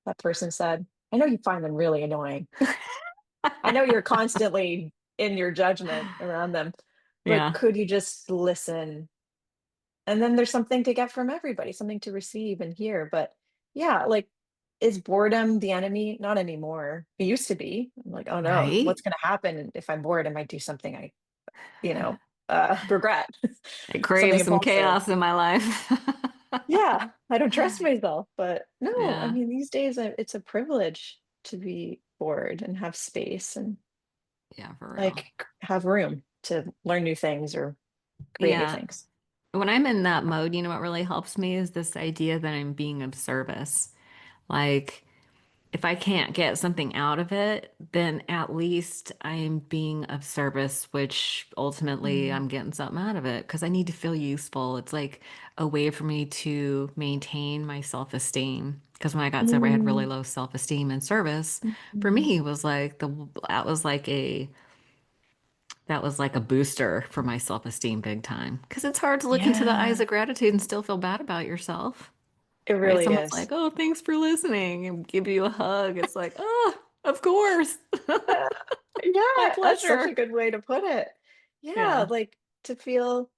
that person said? I know you find them really annoying. I know you're constantly in your judgment around them, but Yeah. could you just listen? And then there's something to get from everybody, something to receive and hear. But yeah, like, is boredom the enemy? Not anymore. It used to be. I'm like, oh no, Right? what's going to happen if I'm bored? I might do something I, you know, regret, I something crave some impulsive. chaos in my life. Yeah, I don't trust myself. But no, I Yeah. mean, these days it's a privilege to be bored and have space and Yeah, for real. like have room to learn new things or create new Yeah. things. When I'm in that mode, you know what really helps me is this idea that I'm being of service. Like, if I can't get something out of it, then at least I'm being of service, which ultimately Mm. I'm getting something out of it because I need to feel useful. It's like a way for me to maintain my self-esteem. Because when I got sober, I had really Mm. low self-esteem, and service for Mm. me was like that was like a booster for my self-esteem big time. Because it's hard to look into the eyes Yeah, of gratitude and still feel bad about yourself. it Right? really Someone's is. like, "Oh, thanks for listening," and give you a hug. It's like, "Oh, of course. Uh, My yeah, that's such a pleasure." good way to put it. Yeah, Yeah. like to feel,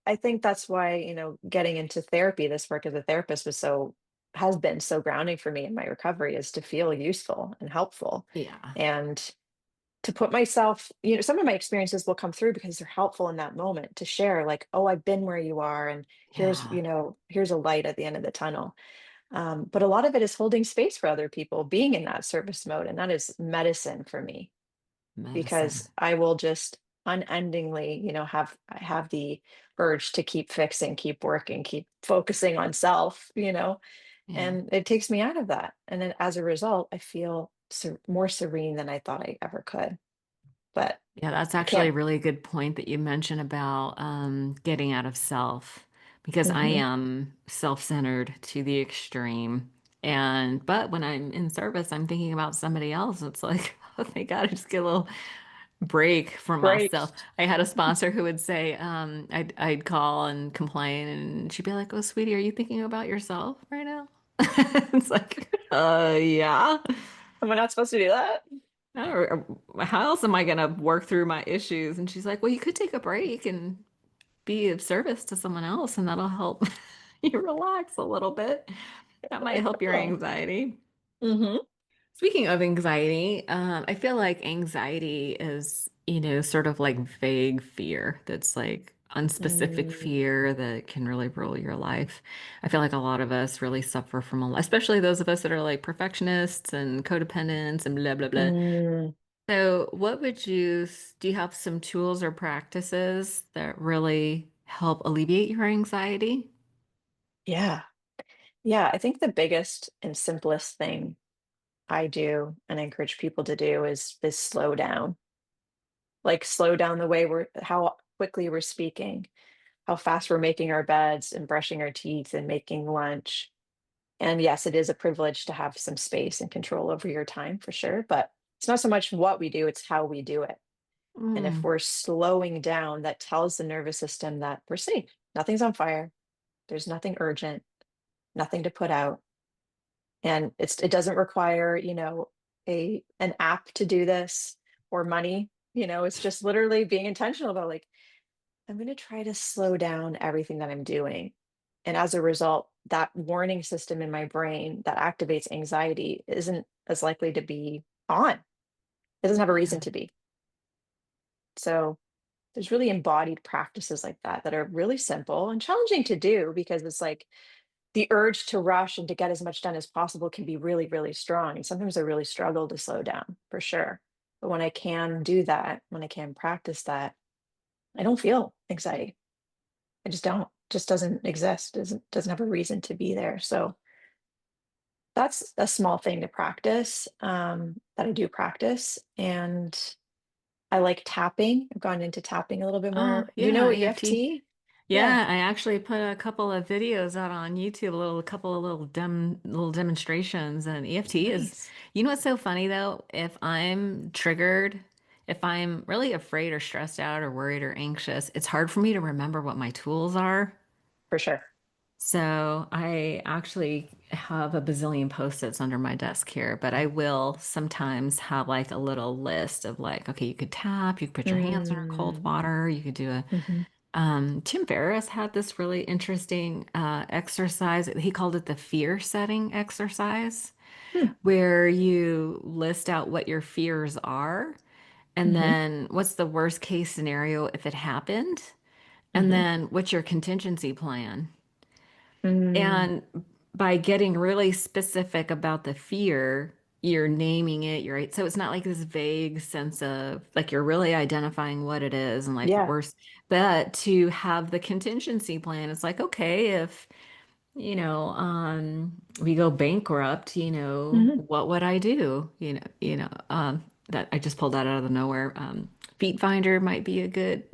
I think that's why, getting into therapy, this work as a therapist has been so grounding for me in my recovery is to feel useful and helpful. Yeah. And to put myself, some of my experiences will come through because they're helpful in that moment to share, like, oh, I've been where you are, and Yeah. here's a light at the end of the tunnel. But a lot of it is holding space for other people, being in that service mode. And that is medicine for me Medicine. because I will just unendingly, I have the urge to keep fixing, keep working, keep focusing on self, Yeah. and it takes me out of that. And then as a result, I feel more serene than I thought I ever could. But Yeah, that's I actually a can't. really good point that you mentioned about getting out of self, because I Mhm. am self-centered to the extreme. And but when I'm in service, I'm thinking about somebody else. It's like, oh, thank God, I just get a little break from Break. myself. I had a sponsor who would say, I'd call and complain, and she'd be like, "Oh, sweetie, are you thinking about yourself right now?" It's like, yeah. Am I not supposed to do that? How else am I gonna work through my issues? And she's like, "Well, you could take a break and be of service to someone else, and that'll help you relax a little bit. That might Like, help your oh. anxiety." Hmm. Speaking of anxiety, I feel like anxiety is, sort of like vague fear that's like unspecific Mm, fear that can really rule your life. I feel like a lot of us really suffer from a lot, especially those of us that are like perfectionists and codependents and blah, blah, blah. mm, So, what would you, do you have some tools or practices that really help alleviate your anxiety? yeah. Yeah. I think the biggest and simplest thing I do and encourage people to do is slow down. Like slow down the way how quickly we're speaking, how fast we're making our beds and brushing our teeth and making lunch. And yes, it is a privilege to have some space and control over your time for sure, but it's not so much what we do, it's how we do it. And if Mm, we're slowing down, that tells the nervous system that we're safe. Nothing's on fire. There's nothing urgent, nothing to put out. And it doesn't require, a an app to do this or money. It's just literally being intentional about like, I'm going to try to slow down everything that I'm doing. And as a result, that warning system in my brain that activates anxiety isn't as likely to be on. It doesn't have a reason yeah. to be. So there's really embodied practices like that are really simple and challenging to do because it's like the urge to rush and to get as much done as possible can be really, really strong. And sometimes I really struggle to slow down for sure. But when I can do that, when I can practice that, I don't feel anxiety. I just don't. Just doesn't exist. Doesn't have a reason to be there. So that's a small thing to practice. That I do practice, and I like tapping. I've gone into tapping a little bit Oh, more. Do you know yeah, EFT. EFT? Yeah, Yeah, I actually put a couple of videos out on YouTube, a couple of little demonstrations, and EFT is, nice. you know what's so funny though? If I'm triggered, if I'm really afraid or stressed out or worried or anxious, it's hard for me to remember what my tools are. For sure. So I actually have a bazillion post-its under my desk here, but I will sometimes have like a little list of like, okay, you could tap, you could put your hands under cold Mm, water, you could do a mhm, Tim Ferriss had this really interesting exercise. He called it the fear setting exercise, hmm, where you list out what your fears are, and mhm, then what's the worst case scenario if it happened, and mhm, then what's your contingency plan. mm, And by getting really specific about the fear, you're naming it, you're right. So it's not like this vague sense of like you're really identifying what it is and like yeah. worse, but to have the contingency plan, it's like, okay, if we go bankrupt, Mhm. what would I do? That I just pulled that out of the nowhere. Feet finder might be a good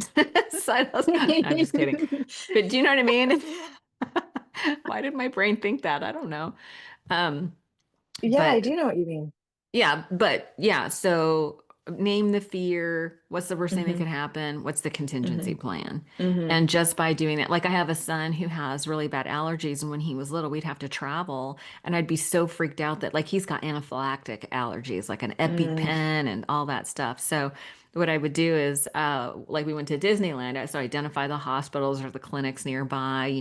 side hustle. I'm just kidding. But do you know what I mean? Why did my brain think that? I don't know. Um, Yeah, I but do know what you mean. yeah, but yeah, so name the fear. What's the worst thing that Mhm, could happen? What's the contingency mhm, plan? mhm, And just by doing that, like I have a son who has really bad allergies, and when he was little, we'd have to travel, and I'd be so freaked out that like he's got anaphylactic allergies, like an mm, EpiPen and all that stuff. So what I would do is, like we went to Disneyland, so I identify the hospitals or the clinics nearby.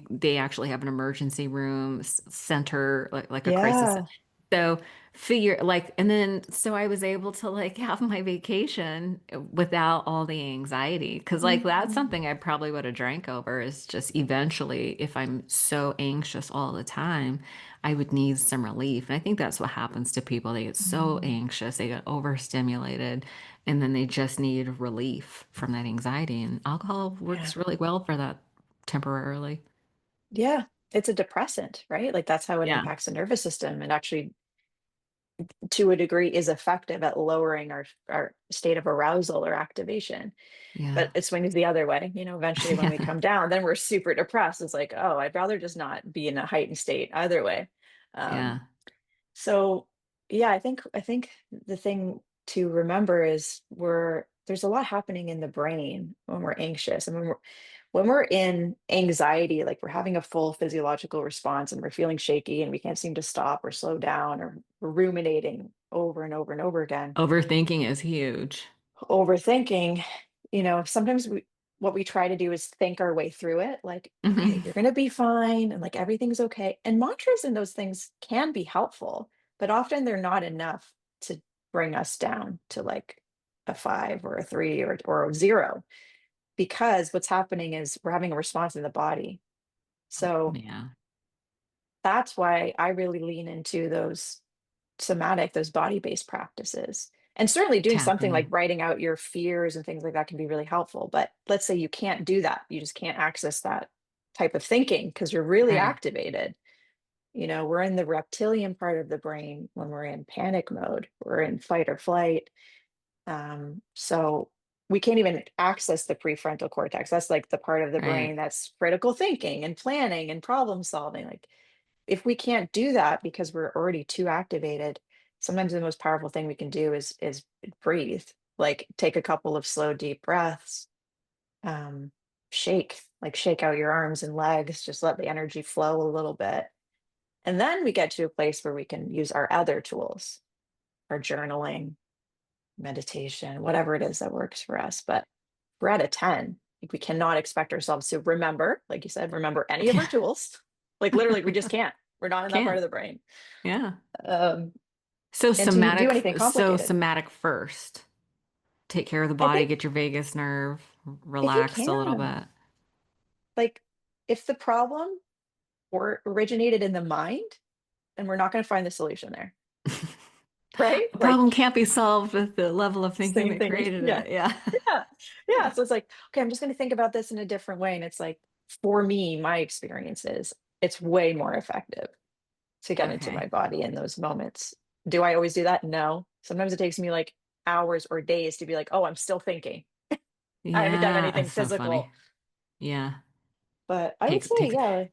They actually have an emergency room center, like a crisis. yeah. So figure like, and then so I was able to like have my vacation without all the anxiety. Cause like that's Mm, something I probably would have drank over is just eventually, if I'm so anxious all the time, I would need some relief. And I think that's what happens to people. They get so mm, anxious, they get overstimulated, and then they just need relief from that anxiety. And alcohol yeah. works really well for that temporarily. Yeah, it's a depressant, right? Like that's how it Yeah. impacts the nervous system and actually to a degree is effective at lowering our state of arousal or activation. Yeah. But it swings the other way, eventually when we Yeah. come down, then we're super depressed. It's like, oh, I'd rather just not be in a heightened state either way. Um, Yeah. so yeah, I think the thing to remember is there's a lot happening in the brain when we're anxious and when we're in anxiety, like we're having a full physiological response and we're feeling shaky and we can't seem to stop or slow down or we're ruminating over and over and over again, Overthinking is huge. overthinking, sometimes what we try to do is think our way through it, like, okay, Mhm. you're going to be fine and like everything's okay. And mantras and those things can be helpful, but often they're not enough to bring us down to like a 5 or a 3 or a 0. because what's happening is we're having a response in the body. So Yeah, that's why I really lean into those somatic, those body-based practices. And certainly doing something like tapping. writing out your fears and things like that can be really helpful. But let's say you can't do that. You just can't access that type of thinking because you're really Right, activated. We're in the reptilian part of the brain when we're in panic mode, we're in fight or flight. So we can't even access the prefrontal cortex. That's like the part of the brain right. that's critical thinking and planning and problem solving. Like if we can't do that because we're already too activated, sometimes the most powerful thing we can do is breathe. Like take a couple of slow, deep breaths. Um, shake out your arms and legs, just let the energy flow a little bit. And then we get to a place where we can use our other tools, our journaling, meditation, whatever it is that works for us. But we're at a 10. Like we cannot expect ourselves to remember, like you said, remember any of our tools. Like literally, we just can't. We're not in that part of Can't. the brain. Yeah. Um, So and to do somatic, anything so complicated. somatic first. Take care of the I body, think get your vagus nerve if you relaxed a little can, bit. like, if the problem originated in the mind, then we're not going to find the solution there, right? A Like, problem can't be solved with the level of thinking same that thing. created Yeah. it. Yeah. Yeah. Yeah. So it's like, okay, I'm just going to think about this in a different way. And it's like, for me, my experiences, it's way more effective to get into my Okay. body in those moments. Do I always do that? No. Sometimes it takes me like hours or days to be like, oh, I'm still thinking. I haven't done Yeah, anything that's so physical. funny. Yeah. But I would say, Takes yeah, like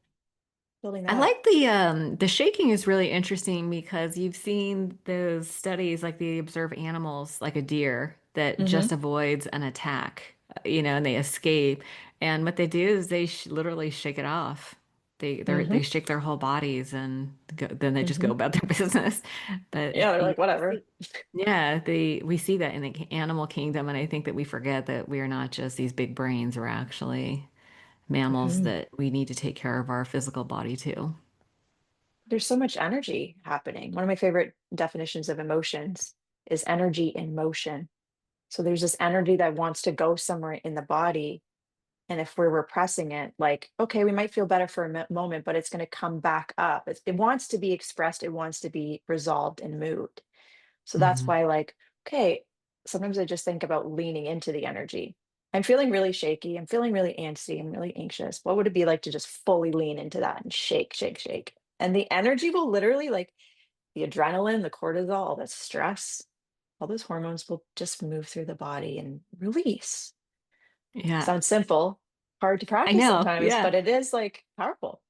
building I that up. like the shaking is really interesting because you've seen those studies like they observe animals like a deer that Hmm. just avoids an attack, and they escape. And what they do is they sh literally shake it off. They Hmm. shake their whole bodies and then they just go Hmm. about their business. But Yeah, they're yeah, like, whatever. we see that in the animal kingdom, and I think that we forget that we are not just these big brains, we're actually mammals Hmm. that we need to take care of our physical body too. There's so much energy happening. One of my favorite definitions of emotions is energy in motion. So there's this energy that wants to go somewhere in the body. And if we're repressing it, like, okay, we might feel better for a moment, but it's going to come back up. It wants to be expressed, it wants to be resolved and moved. So that's Mhm. why, like, okay, sometimes I just think about leaning into the energy. I'm feeling really shaky. I'm feeling really antsy. I'm really anxious. What would it be like to just fully lean into that and shake, shake, shake? And the energy will literally, like the adrenaline, the cortisol, all the stress, all those hormones will just move through the body and release. Yeah, Sounds simple, hard to I practice know. sometimes, but Yeah. it is like powerful.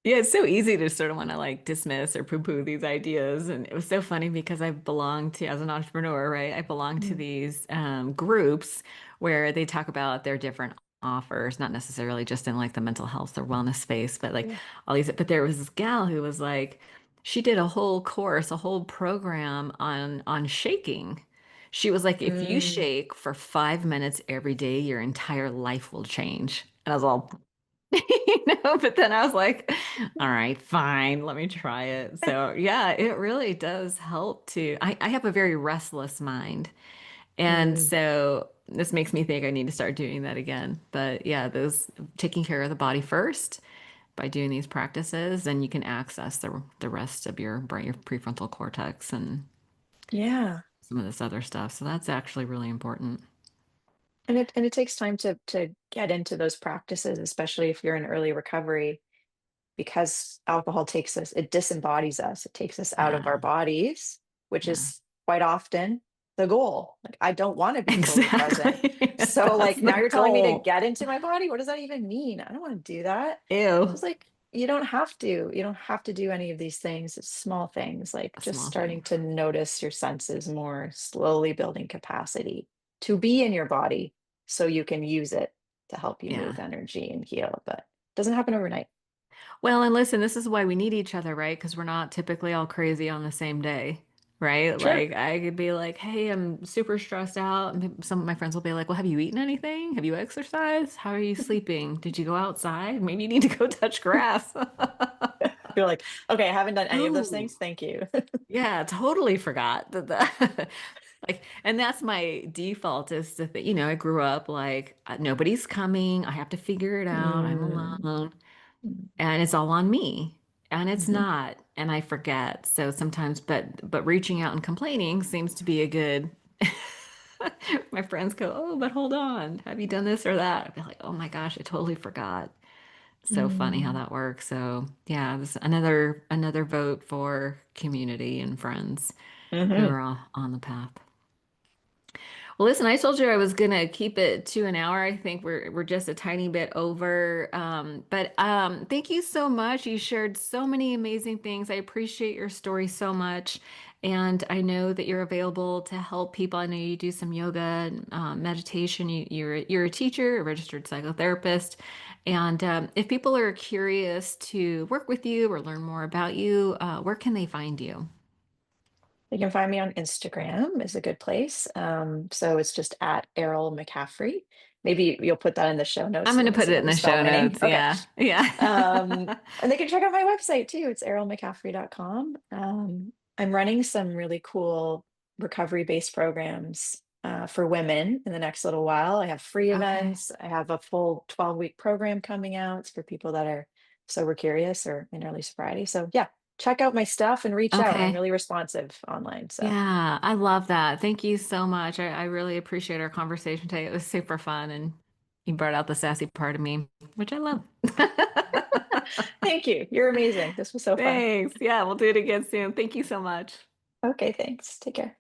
Yeah, it's so easy to sort of want to like dismiss or poo-poo these ideas. And it was so funny because I belong to, as an entrepreneur, right? I belong to Mm. these groups where they talk about their different offers, not necessarily just in like the mental health or wellness space, but like Yeah. all these. But there was this gal who was like, she did a whole course, a whole program on shaking. She was like, if you Mm. shake for 5 minutes every day, your entire life will change. And I was all, but then I was like, all right, fine, let me try it. So yeah, it really does help to, I have a very restless mind. And Mm. so this makes me think I need to start doing that again. But yeah, those taking care of the body first by doing these practices, then you can access the rest of your brain, your prefrontal cortex and Yeah. some of this other stuff. So that's actually really important. And it takes time to get into those practices, especially if you're in early recovery, because alcohol takes us, it disembodies us, it takes us out of our Yeah. bodies, which Yeah. is quite often the goal. Like, I don't want to be fully present. Exactly. So, That's like, the now you're telling me to goal. get into my body? What does that even mean? I don't want to do that. Ew. Just like, you don't have to. You don't have to do any of these things. It's small things, like just Small starting things. to notice your senses more, slowly building capacity to be in your body so you can use it to help you move Yeah. energy and heal. But it doesn't happen overnight. Well, and listen, this is why we need each other, right? Because we're not typically all crazy on the same day, right? Sure. Like I could be like, "Hey, I'm super stressed out." And some of my friends will be like, "Well, have you eaten anything? Have you exercised? How are you sleeping? Did you go outside? Maybe you need to go touch grass." You're like, okay, I haven't done any of those Oh, things. Thank you. yeah, totally forgot that. Like, and that's my default is to think, I grew up like nobody's coming. I have to figure it out. I'm Mm. alone and it's all on me. And it's Mhm. not, and I forget. So sometimes, but reaching out and complaining seems to be a good. My friends go, "Oh, but hold on. Have you done this or that?" I'd be like, "Oh my gosh, I totally forgot." So funny how Mm. that works. So yeah, this another vote for community and friends who Mhm. are all on the path. Well, listen, I told you I was gonna keep it to an hour. I think we're just a tiny bit over. But thank you so much. You shared so many amazing things. I appreciate your story so much. And I know that you're available to help people. I know you do some yoga and meditation. You're a teacher, a registered psychotherapist. And if people are curious to work with you or learn more about you, where can they find you? You can find me on Instagram is a good place. So it's just at Errol McCaffrey. Maybe you'll put that in the show notes I'm so they going to can put see it how in you the spell show my name. notes. Okay. Yeah. Yeah. And they can check out my website too. It's errolmccaffrey.com. I'm running some really cool recovery-based programs for women in the next little while. I have free Okay. events. I have a full 12-week program coming out. It's for people that are sober curious or in early sobriety. So yeah, check out my stuff and reach out. I'm Okay. really responsive online. So Yeah, I love that. Thank you so much. I really appreciate our conversation today. It was super fun and you brought out the sassy part of me, which I love. thank you. You're amazing. This was so fun. Thanks. Yeah, we'll do it again soon. Thank you so much. Okay, thanks. Take care.